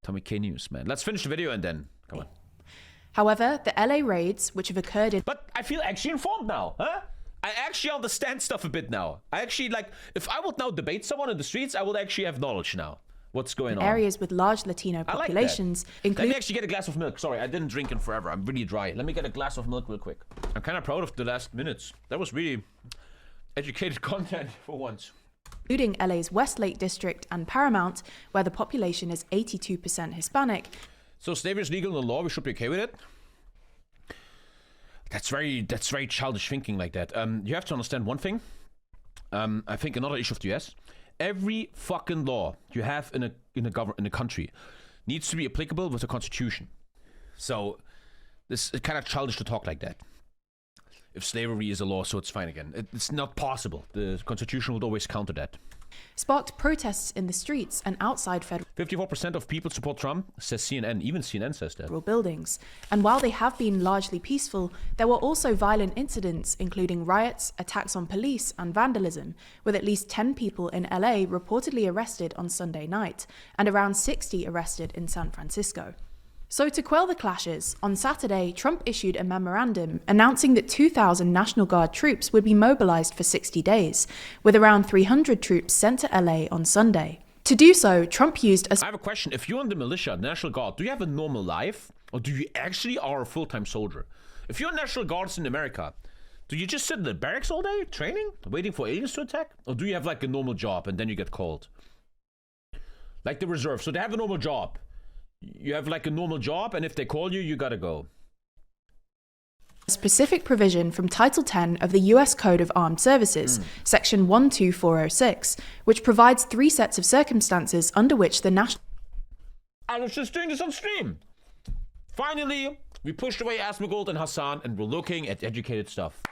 TommyKay News, man. Let's finish the video and then, come on. However, the LA raids, which have occurred in... But I feel actually informed now, huh? I actually understand stuff a bit now. I actually, like, if I would now debate someone in the streets, I would actually have knowledge now. What's going on? Areas with large Latino populations, Let me actually get a glass of milk. Sorry, I didn't drink in forever. I'm really dry. Let me get a glass of milk real quick. I'm kind of proud of the last minutes. That was really educated content for once. Including LA's Westlake District and Paramount, where the population is 82% Hispanic. So slavery is legal in the law. We should be okay with it. That's very childish thinking like that. You have to understand one thing. I think another issue of the US. Every fucking law you have in a country needs to be applicable with the Constitution. So this is kind of childish to talk like that. If slavery is a law, so it's fine again. It's not possible. The Constitution would always counter that. Sparked protests in the streets and outside federal 54% of people support Trump, says CNN. Even CNN says that. Buildings. And while they have been largely peaceful, there were also violent incidents, including riots, attacks on police, and vandalism, with at least 10 people in LA reportedly arrested on Sunday night, and around 60 arrested in San Francisco. So to quell the clashes, on Saturday, Trump issued a memorandum announcing that 2,000 National Guard troops would be mobilized for 60 days, with around 300 troops sent to LA on Sunday. To do so, Trump used a... I have a question. If you're in the militia, National Guard, do you have a normal life? Or do you actually are a full-time soldier? If you're National Guards in America, do you just sit in the barracks all day, training, waiting for aliens to attack? Or do you have like a normal job and then you get called? Like the reserve. So they have a normal job. You have like a normal job, and if they call you, you gotta go. A specific provision from Title 10 of the US Code of Armed Services, Section 12406, which provides 3 sets of circumstances under which the national... I was just doing this on stream. Finally, we pushed away Asmongold and Hassan, and we're looking at educated stuff.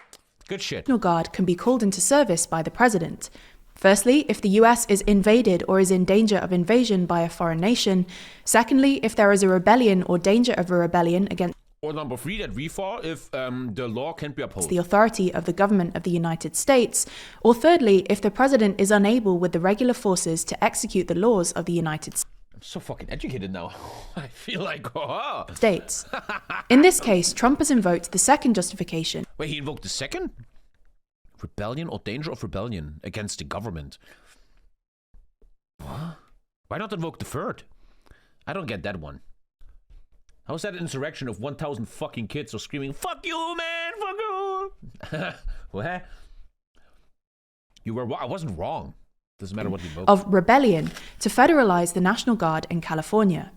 Good shit. National Guard can be called into service by the president. Firstly, if the US is invaded or is in danger of invasion by a foreign nation. Secondly, if there is a rebellion or danger of a rebellion against... Or number 3, that we fall if the law can't be upheld. The authority of the government of the United States. Or thirdly, if the president is unable with the regular forces to execute the laws of the United States. I'm so fucking educated now. I feel like, States. In this case, Trump has invoked the second justification. Wait, he invoked the second? Rebellion or danger of rebellion against the government. What? Why not invoke the third? I don't get that one. How is that an insurrection of 1,000 fucking kids are screaming, "Fuck you, man! Fuck you!" What? You were... I wasn't wrong. Doesn't matter what you vote. Of rebellion to federalize the National Guard in California.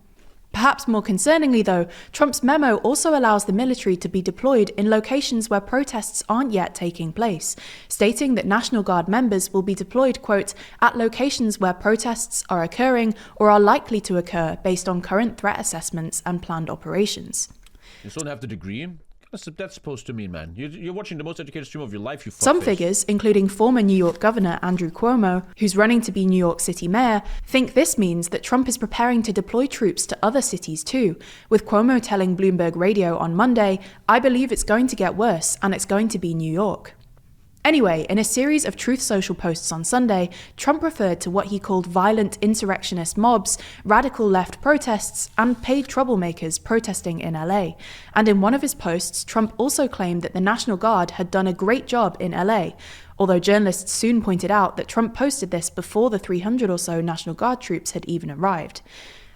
Perhaps more concerningly, though, Trump's memo also allows the military to be deployed in locations where protests aren't yet taking place, stating that National Guard members will be deployed, quote, at locations where protests are occurring or are likely to occur based on current threat assessments and planned operations. You still don't have the degree? What's that's supposed to mean, man? You're watching the most educated stream of your life, you fuckface. Some figures, including former New York Governor Andrew Cuomo, who's running to be New York City mayor, think this means that Trump is preparing to deploy troops to other cities too, with Cuomo telling Bloomberg Radio on Monday, "I believe it's going to get worse, and it's going to be New York." Anyway, in a series of Truth Social posts on Sunday, Trump referred to what he called violent insurrectionist mobs, radical left protests, and paid troublemakers protesting in LA. And in one of his posts, Trump also claimed that the National Guard had done a great job in LA, although journalists soon pointed out that Trump posted this before the 300 or so National Guard troops had even arrived.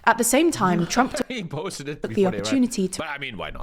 At the same time, Trump took the opportunity to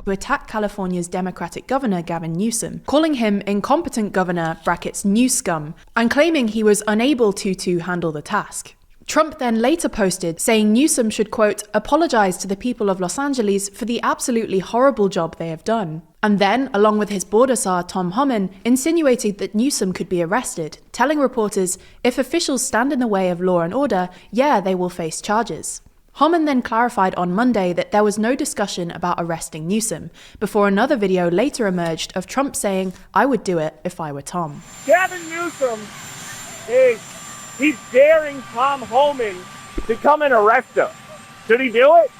attack California's Democratic governor, Gavin Newsom, calling him incompetent governor, *new scum, and claiming he was unable to handle the task. Trump then later posted saying Newsom should, quote, apologize to the people of Los Angeles for the absolutely horrible job they have done. And then, along with his border czar Tom Homan, insinuated that Newsom could be arrested, telling reporters, if officials stand in the way of law and order, yeah, they will face charges. Homan then clarified on Monday that there was no discussion about arresting Newsom, before another video later emerged of Trump saying, I would do it if I were Tom. Gavin Newsom he's daring Tom Homan to come and arrest him. Should he do it?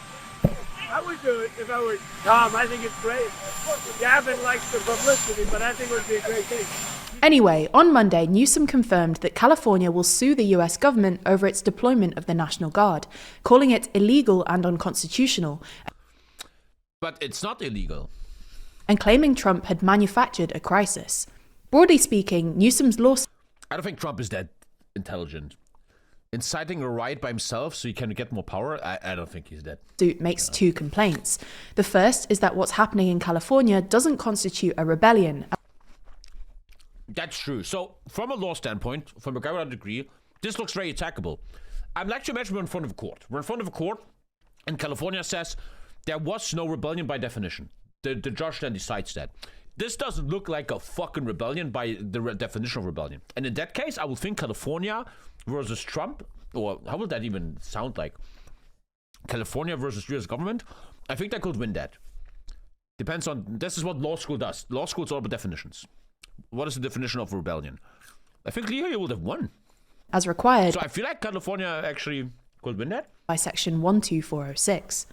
I would do it if I were Tom. I think it's great. Gavin likes the publicity, but I think it would be a great thing. Anyway, on Monday, Newsom confirmed that California will sue the US government over its deployment of the National Guard, calling it illegal and unconstitutional. But it's not illegal. And claiming Trump had manufactured a crisis. Broadly speaking, Newsom's lawsuit... I don't think Trump is that intelligent. Inciting a riot by himself so he can get more power, I don't think he's that. Makes two complaints. The first is that what's happening in California doesn't constitute a rebellion. That's true. So, from a law standpoint, from a guy without a degree, this looks very attackable. I'd like to imagine we're in front of a court. We're in front of a court, and California says there was no rebellion by definition. The judge then decides that. This doesn't look like a fucking rebellion by the definition of rebellion. And in that case, I would think California versus Trump, or how would that even sound like? California versus US government? I think they could win that. Depends on, this is what law school does. Law school is all about definitions. What is the definition of rebellion? I think legally would have won. As required. So I feel like California actually could win that. By section 12406.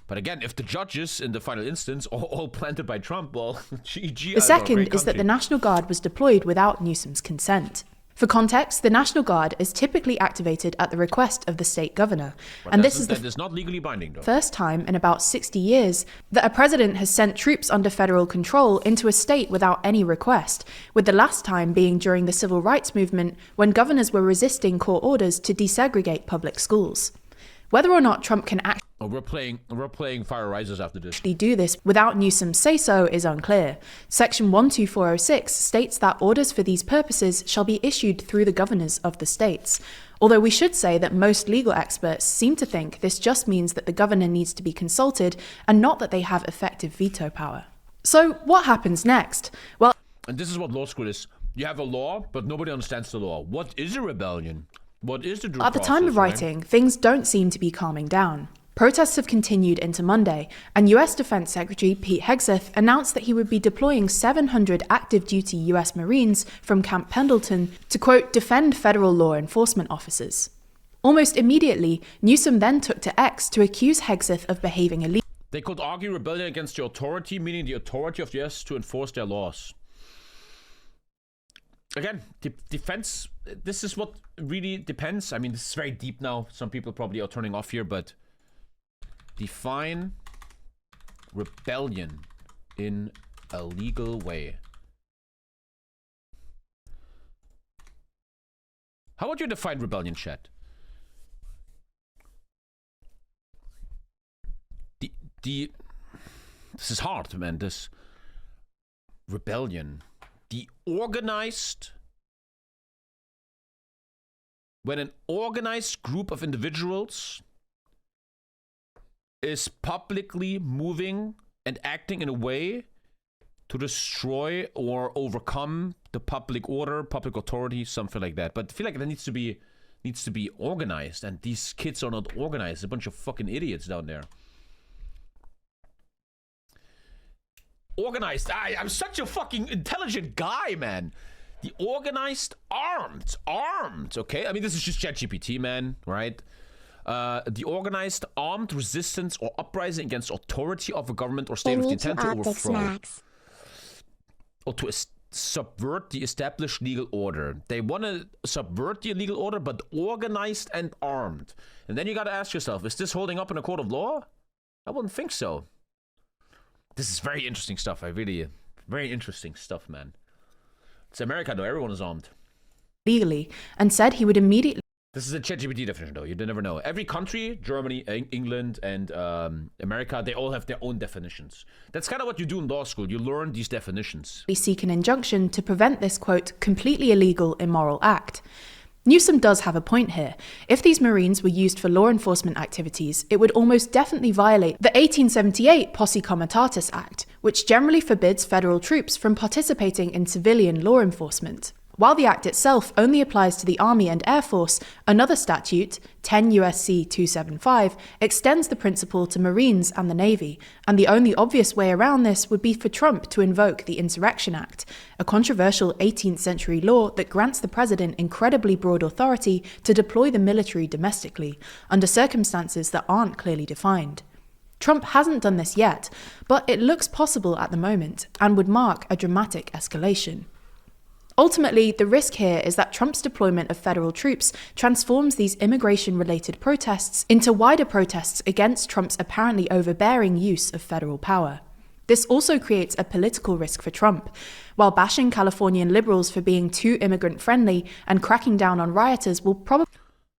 But again, if the judges in the final instance are all planted by Trump, well, GG. The second is that the National Guard was deployed without Newsom's consent. For context, the National Guard is typically activated at the request of the state governor. But and this is that is not legally binding, though. First time in about 60 years that a president has sent troops under federal control into a state without any request, with the last time being during the civil rights movement when governors were resisting court orders to desegregate public schools. Whether or not Trump can actually we're playing Fire Rises after this. Do this without Newsom's say-so is unclear. Section 12406 states that orders for these purposes shall be issued through the governors of the states. Although we should say that most legal experts seem to think this just means that the governor needs to be consulted and not that they have effective veto power. So what happens next? Well, and this is what law school is. You have a law, but nobody understands the law. What is a rebellion? What is the due process? At the time of writing, things don't seem to be calming down. Protests have continued into Monday, and US Defense Secretary Pete Hegseth announced that he would be deploying 700 active-duty US Marines from Camp Pendleton to, quote, defend federal law enforcement officers. Almost immediately, Newsom then took to X to accuse Hegseth of behaving illegally. They could argue rebellion against the authority, meaning the authority of the US to enforce their laws. Again, defense, this is what really depends. I mean, this is very deep now. Some people probably are turning off here, but define rebellion in a legal way. How would you define rebellion, chat? This is hard, man. This rebellion. The organized, when an organized group of individuals is publicly moving and acting in a way to destroy or overcome the public order, public authority, something like that. But I feel like that needs to be organized, and these kids are not organized. A bunch of fucking idiots down there. Organized. I'm such a fucking intelligent guy, man. The organized armed, okay? I mean, this is just ChatGPT, man, right? The organized armed resistance or uprising against authority of a government or state with the intent to overthrow. Or to subvert the established legal order. They want to subvert the legal order, but organized and armed. And then you got to ask yourself, is this holding up in a court of law? I wouldn't think so. This is very interesting stuff. Very interesting stuff, man. It's America, though. Everyone is armed. Legally, and said he would immediately... This is a ChatGPT definition, though. You never know. Every country, Germany, England, and America, they all have their own definitions. That's kind of what you do in law school. You learn these definitions. We seek an injunction to prevent this, quote, completely illegal, immoral act. Newsom does have a point here. If these Marines were used for law enforcement activities, it would almost definitely violate the 1878 Posse Comitatus Act, which generally forbids federal troops from participating in civilian law enforcement. While the act itself only applies to the Army and Air Force, another statute, 10 U.S.C. 275, extends the principle to Marines and the Navy, and the only obvious way around this would be for Trump to invoke the Insurrection Act, a controversial 18th century law that grants the president incredibly broad authority to deploy the military domestically, under circumstances that aren't clearly defined. Trump hasn't done this yet, but it looks possible at the moment, and would mark a dramatic escalation. Ultimately, the risk here is that Trump's deployment of federal troops transforms these immigration-related protests into wider protests against Trump's apparently overbearing use of federal power. This also creates a political risk for Trump. While bashing Californian liberals for being too immigrant-friendly and cracking down on rioters will probably...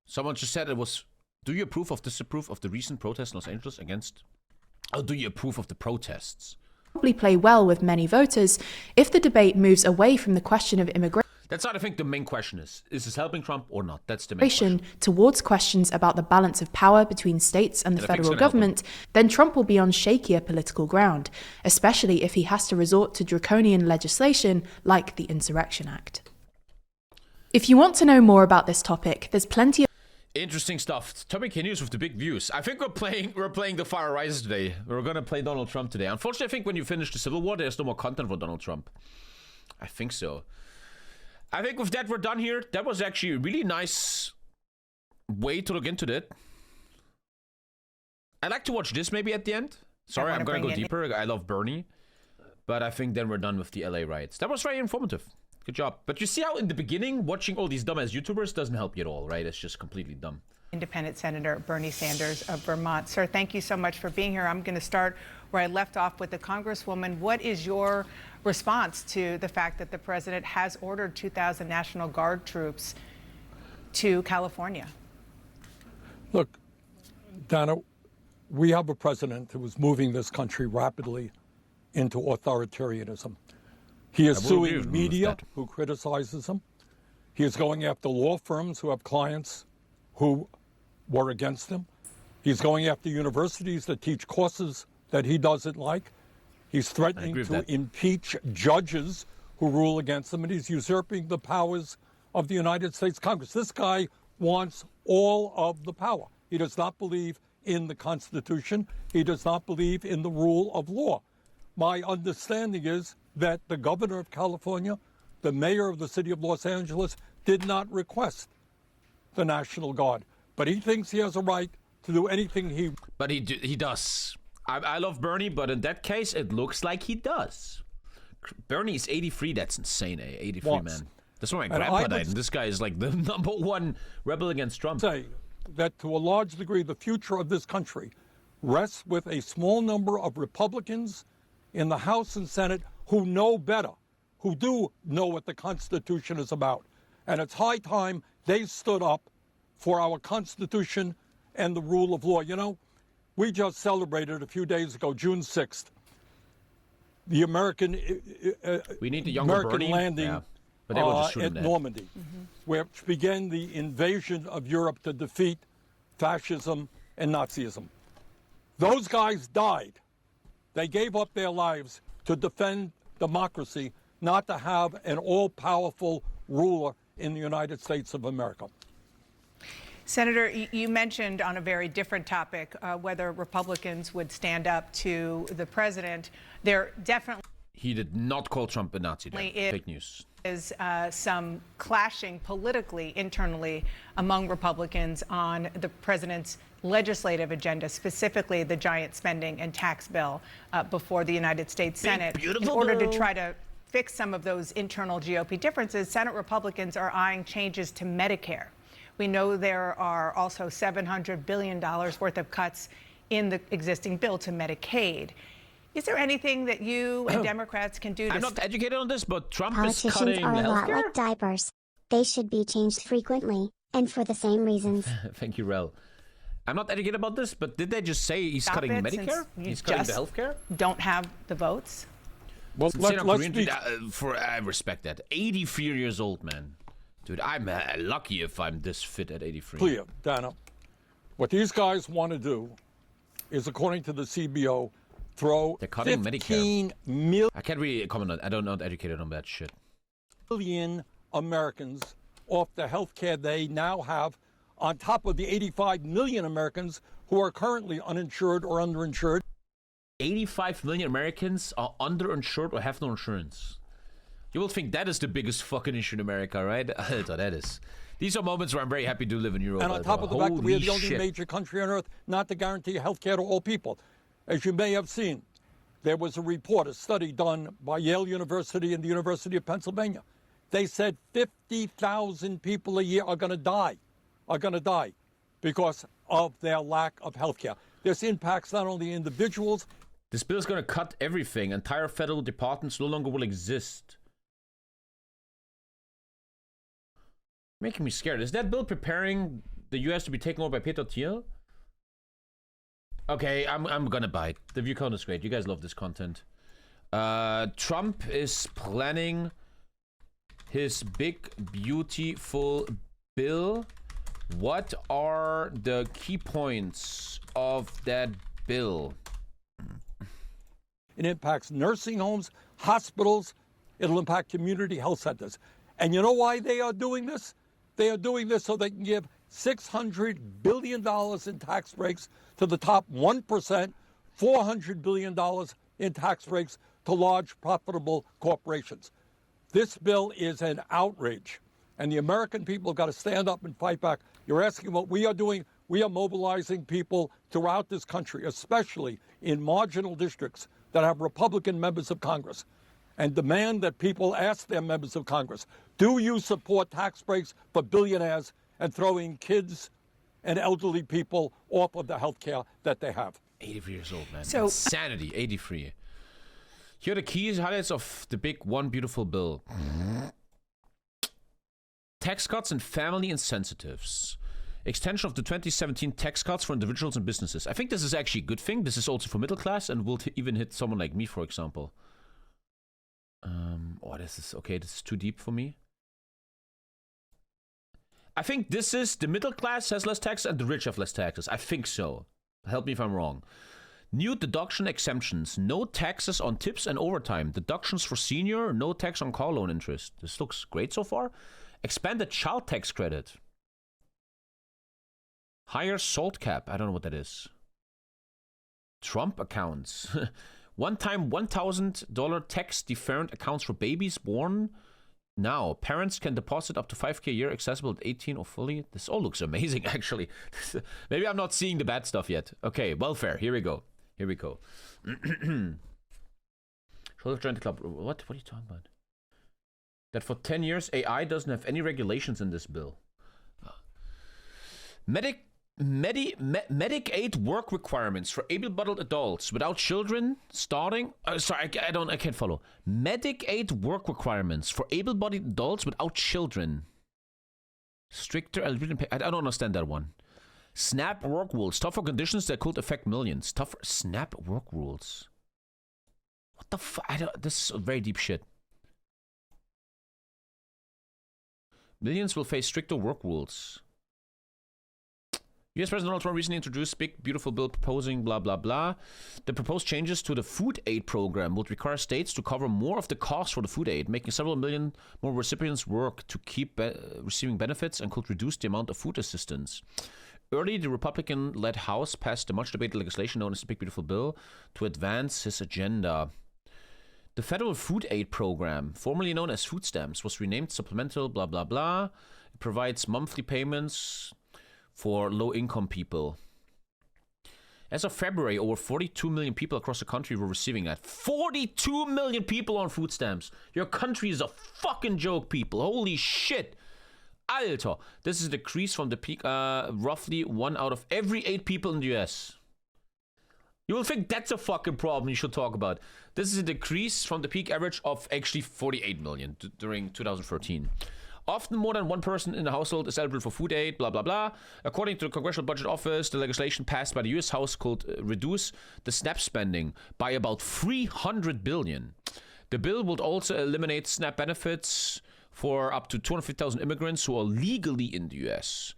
Someone just said it was... Do you approve or disapprove of the recent protests in Los Angeles against... Or do you approve of the protests? Play well with many voters if the debate moves away from the question of immigration. That's what I think the main question is. Is this helping Trump or not? That's the main question. Towards questions about the balance of power between states and the federal government, then Trump will be on shakier political ground, especially if he has to resort to draconian legislation like the Insurrection Act. If you want to know more about this topic, there's plenty of interesting stuff. TommyKay News with the big views. I think we're playing The Fire Rises today. We're gonna play Donald Trump today. Unfortunately, I think when you finish the Civil War, there's no more content for Donald Trump. I think so. I think with that, we're done here. That was actually a really nice way to look into that. I'd like to watch this maybe at the end. Sorry, I'm gonna go deeper. I love Bernie. But I think then we're done with the LA riots. That was very informative. Good job. But you see how in the beginning, watching all these dumbass YouTubers doesn't help you at all, right? It's just completely dumb. Independent Senator Bernie Sanders of Vermont. Sir, thank you so much for being here. I'm going to start where I left off with the Congresswoman. What is your response to the fact that the president has ordered 2,000 National Guard troops to California? Look, Dana, we have a president who is moving this country rapidly into authoritarianism. He is suing media who criticizes him. He is going after law firms who have clients who were against him. He's going after universities that teach courses that he doesn't like. He's threatening to impeach judges who rule against him, and he's usurping the powers of the United States Congress. This guy wants all of the power. He does not believe in the Constitution. He does not believe in the rule of law. My understanding is that the governor of California, the mayor of the city of Los Angeles, did not request the National Guard. But he thinks he has a right to do anything he... But he does. I love Bernie, but in that case, it looks like he does. Bernie is 83. That's insane, 83, man. That's why my grandpa died, and this guy is like the #1 rebel against Trump. Say that to a large degree, the future of this country rests with a small number of Republicans in the House and Senate who know better, who do know what the Constitution is about. And it's high time they stood up for our Constitution and the rule of law. You know, we just celebrated a few days ago, June 6th, the American we need the younger Bernie landing at Normandy, which began the invasion of Europe to defeat fascism and Nazism. Those guys died. They gave up their lives to defend democracy, not to have an all-powerful ruler in the United States of America. Senator, you mentioned on a very different topic whether Republicans would stand up to the president. There definitely... He did not call Trump a Nazi. Fake news. Is some clashing politically, internally, among Republicans on the president's legislative agenda, specifically the giant spending and tax bill before the United States Senate. In order to try to fix some of those internal GOP differences, Senate Republicans are eyeing changes to Medicare. We know there are also $700 billion worth of cuts in the existing bill to Medicaid. Is there anything that you and Democrats can do to... I'm not educated on this, but Trump is Politicians cutting are a lot healthcare. like diapers. They should be changed frequently. And for the same reasons. Thank you, Rel. I'm not educated about this, but did they just say he's cutting Medicare? He's cutting the healthcare? Don't have the votes? Well, let's speak. I respect that. 83 years old, man. Dude, I'm lucky if I'm this fit at 83. Clear, Dana. What these guys want to do is, according to the CBO, throw They're cutting 15 Medicare. I can't really comment on. I don't not educated on that shit. Million Americans off the health care they now have, on top of the 85 million Americans who are currently uninsured or underinsured. 85 million Americans are underinsured or have no insurance. You will think that is the biggest fucking issue in America, right? Alter, that is. These are moments where I'm very happy to live in Europe. And on top of the fact that we are the only shit. major country on earth not to guarantee health care to all people. As you may have seen, there was a report, a study done by Yale University and the University of Pennsylvania. They said 50,000 people a year are going to die because of their lack of health care. This impacts not only individuals. This bill is going to cut everything. Entire federal departments no longer will exist. Making me scared. Is that bill preparing the U.S. to be taken over by Peter Thiel? Okay, I'm gonna buy it. The view count is great. You guys love this content. Trump is planning his big, beautiful bill. What are the key points of that bill? It impacts nursing homes, hospitals. It'll impact community health centers. And you know why they are doing this? They are doing this so they can give $600 billion in tax breaks to the top 1%, $400 billion in tax breaks to large profitable corporations. This bill is an outrage, and the American people have got to stand up and fight back. You're asking what we are doing. We are mobilizing people throughout this country, especially in marginal districts that have Republican members of Congress, and demand that people ask their members of Congress, do you support tax breaks for billionaires and throwing kids and elderly people off of the health care that they have? 83 years old, man. So, insanity, 83. Here are the keys highlights of the big one beautiful bill. Tax cuts and family incentives. Extension of the 2017 tax cuts for individuals and businesses. I think this is actually a good thing. This is also for middle class and will even hit someone like me, for example. Oh, this is okay. This is too deep for me. I think this is the middle class has less taxes and the rich have less taxes. I think so. Help me if I'm wrong. New deduction exemptions. No taxes on tips and overtime. Deductions for senior. No tax on car loan interest. This looks great so far. Expanded child tax credit. Higher SALT cap. I don't know what that is. Trump accounts. One-time $1,000 tax deferred accounts for babies born now. Parents can deposit up to $5,000 a year, accessible at 18 or fully. This all looks amazing, actually. Maybe I'm not seeing the bad stuff yet. Okay, welfare. Here we go. Here we go. Should join the club. What are you talking about? That for 10 years, AI doesn't have any regulations in this bill. Medicaid work requirements for able-bodied adults without children starting. Sorry, I can't follow. Medicaid work requirements for able-bodied adults without children. Stricter eligibility. I don't understand that one. SNAP work rules. Tougher conditions that could affect millions. Tougher SNAP work rules. What the fuck? This is very deep shit. Millions will face stricter work rules. U.S. President Donald Trump recently introduced big, beautiful bill proposing blah, blah, blah. The proposed changes to the food aid program would require states to cover more of the cost for the food aid, making several million more recipients work to keep receiving benefits and could reduce the amount of food assistance. Early, the Republican-led House passed the much-debated legislation known as the Big Beautiful Bill to advance his agenda. The federal food aid program, formerly known as food stamps, was renamed supplemental blah, blah, blah. It provides monthly payments for low-income people. As of February, over 42 million people across the country were receiving that. 42 million people on food stamps. Your country is a fucking joke, people. Holy shit. Alter. This is a decrease from the peak, roughly 1 out of every 8 people in the US. You will think that's a fucking problem you should talk about. This is a decrease from the peak average of actually 48 million during 2013. Often more than one person in the household is eligible for food aid, blah, blah, blah. According to the Congressional Budget Office, the legislation passed by the U.S. House could reduce the SNAP spending by about $300 billion. The bill would also eliminate SNAP benefits for up to 250,000 immigrants who are legally in the U.S.,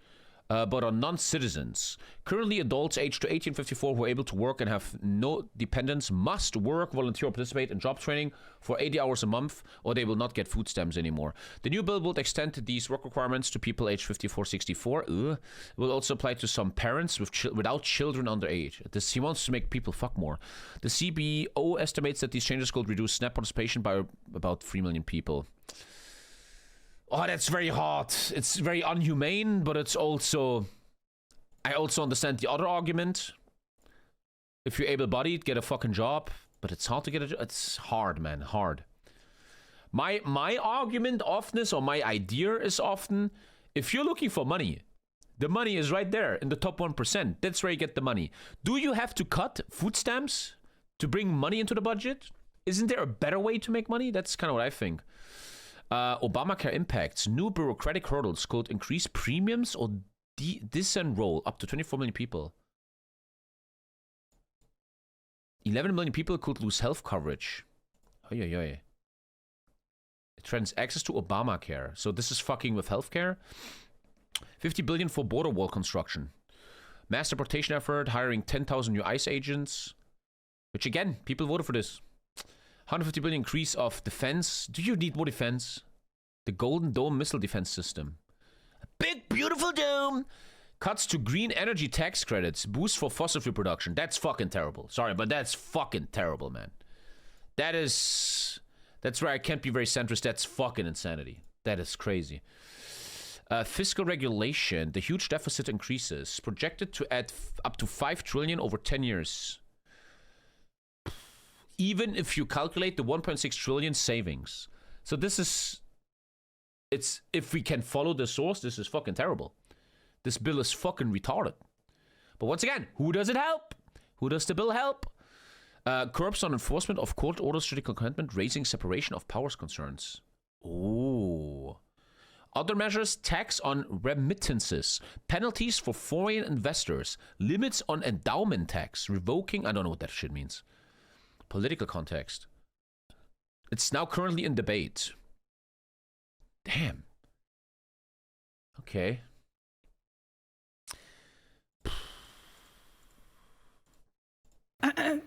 but are non-citizens. Currently, adults aged to 18 and 54 who are able to work and have no dependents must work, volunteer, or participate in job training for 80 hours a month, or they will not get food stamps anymore. The new bill will extend these work requirements to people aged 54, 64. It will also apply to some parents without children under age. He wants to make people fuck more. The CBO estimates that these changes could reduce SNAP participation by about 3 million people. Oh, that's very hard. It's very unhumane, but it's also... I also understand the other argument. If you're able-bodied, get a fucking job. But it's hard to get a job. It's hard, man. Hard. My argument often is, or my idea is often, if you're looking for money, the money is right there in the top 1%. That's where you get the money. Do you have to cut food stamps to bring money into the budget? Isn't there a better way to make money? That's kind of what I think. Obamacare impacts. New bureaucratic hurdles could increase premiums or disenroll up to 24 million people. 11 million people could lose health coverage. It threatens access to Obamacare. So this is fucking with healthcare. 50 billion for border wall construction. Mass deportation effort, hiring 10,000 new ICE agents. Which again, people voted for this. 150 billion increase of defense. Do you need more defense? The Golden Dome missile defense system. A big, beautiful dome. Cuts to green energy tax credits. Boost for fossil fuel production. That's fucking terrible. Sorry, but that's fucking terrible, man. That's where I can't be very centrist. That's fucking insanity. That is crazy. Fiscal regulation. The huge deficit increases. Projected to add up to 5 trillion over 10 years. Even if you calculate the 1.6 trillion savings. So this is... if we can follow the source, this is fucking terrible. This bill is fucking retarded. But once again, who does it help? Who does the bill help? Curbs on enforcement of court orders, judicial commitment, raising separation of powers concerns. Ooh. Other measures, tax on remittances, penalties for foreign investors, limits on endowment tax, revoking... I don't know what that shit means. Political context. It's now currently in debate. Damn. Okay.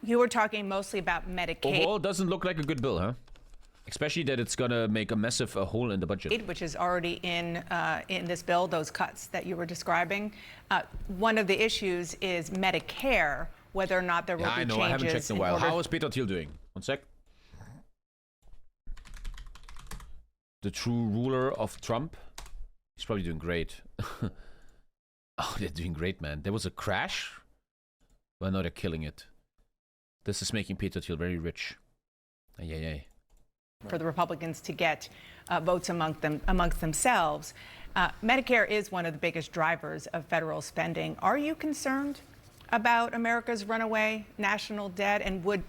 You were talking mostly about Medicaid. Overall, it doesn't look like a good bill, huh? Especially that it's gonna make a massive hole in the budget. Which is already in this bill, those cuts that you were describing. One of the issues is Medicare, whether or not there will be changes. I haven't checked in a while. How is Peter Thiel doing? One sec. The true ruler of Trump? He's probably doing great. Oh, they're doing great, man. There was a crash? Well, no, they're killing it. This is making Peter Thiel very rich. For the Republicans to get votes amongst themselves. Medicare is one of the biggest drivers of federal spending. Are you concerned about America's runaway national debt, and would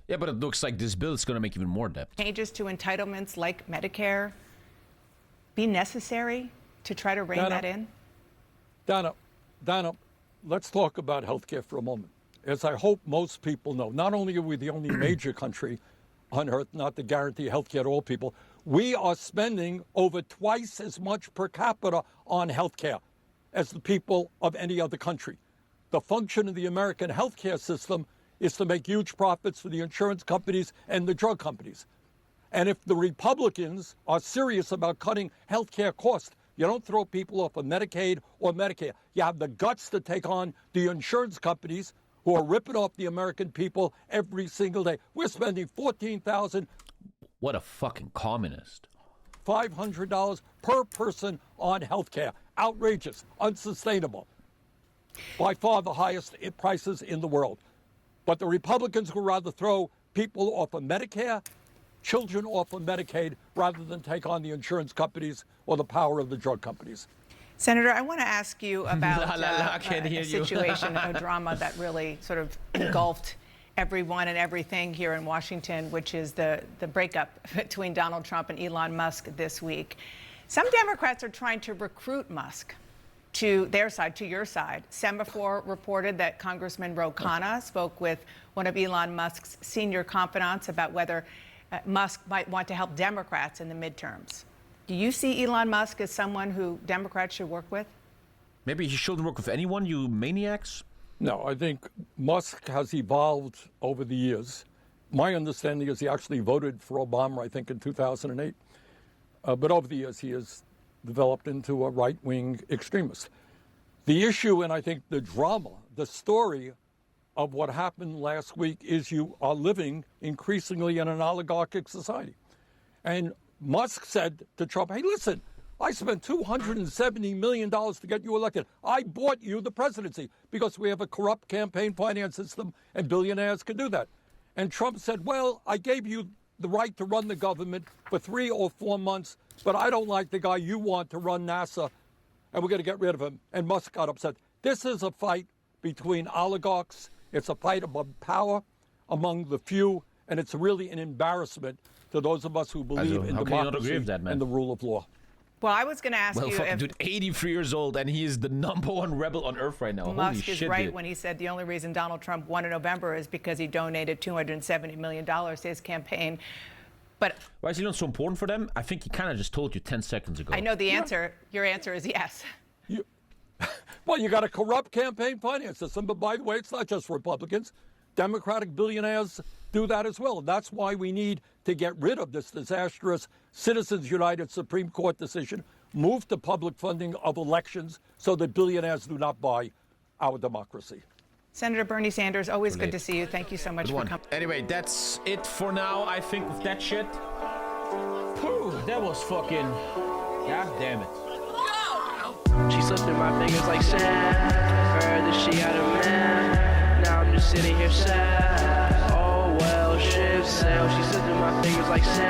yeah, but it looks like this bill is going to make even more debt. Changes to entitlements like Medicare be necessary to try to rein that in? Donna, let's talk about healthcare for a moment. As I hope most people know, not only are we the only major country on earth not to guarantee healthcare to all people, we are spending over twice as much per capita on healthcare as the people of any other country. The function of the American healthcare system is to make huge profits for the insurance companies and the drug companies. And if the Republicans are serious about cutting healthcare costs, you don't throw people off of Medicaid or Medicare. You have the guts to take on the insurance companies who are ripping off the American people every single day. We're spending $14,000. What a fucking communist. $500 per person on healthcare. Outrageous, unsustainable. By far the highest prices in the world. But the Republicans would rather throw people off of Medicare, children off of Medicaid, rather than take on the insurance companies or the power of the drug companies. Senator, I want to ask you about a situation, a drama that really sort of engulfed everyone and everything here in Washington, which is the breakup between Donald Trump and Elon Musk this week. Some Democrats are trying to recruit Musk to their side, to your side. Semaphore reported that Congressman Ro Khanna spoke with one of Elon Musk's senior confidants about whether Musk might want to help Democrats in the midterms. Do you see Elon Musk as someone who Democrats should work with? Maybe he shouldn't work with anyone, you maniacs? No, I think Musk has evolved over the years. My understanding is he actually voted for Obama, I think, in 2008. But over the years, he has developed into a right-wing extremist. The issue, and I think the drama, the story of what happened last week is you are living increasingly in an oligarchic society. And Musk said to Trump, hey, listen, I spent $270 million to get you elected. I bought you the presidency because we have a corrupt campaign finance system and billionaires can do that. And Trump said, well, I gave you the right to run the government for 3 or 4 months, but I don't like the guy you want to run NASA, and we're going to get rid of him. And Musk got upset. This is a fight between oligarchs. It's a fight about power among the few, and it's really an embarrassment to those of us who believe in democracy and the rule of law. Well, I was going to ask you if... Dude, 83 years old, and he is the #1 rebel on Earth right now. Musk Holy is shit, right dude. when he said the only reason Donald Trump won in November is because he donated $270 million to his campaign. But why is he not so important for them? I think he kind of just told you 10 seconds ago. I know the answer. Your answer is yes. Well, you got a corrupt campaign finance system, but by the way, it's not just Republicans. Democratic billionaires do that as well. And that's why we need to get rid of this disastrous Citizens United Supreme Court decision, move to public funding of elections so that billionaires do not buy our democracy. Senator Bernie Sanders, always good to see you. Thank you so much for coming. Anyway, that's it for now, I think, with that shit. Whew, that was fucking... God damn it. She slipped through my fingers like sand. Heard that she had a man. Now I'm just sitting here sad. Oh well, shit sail. She slipped through my fingers like sand.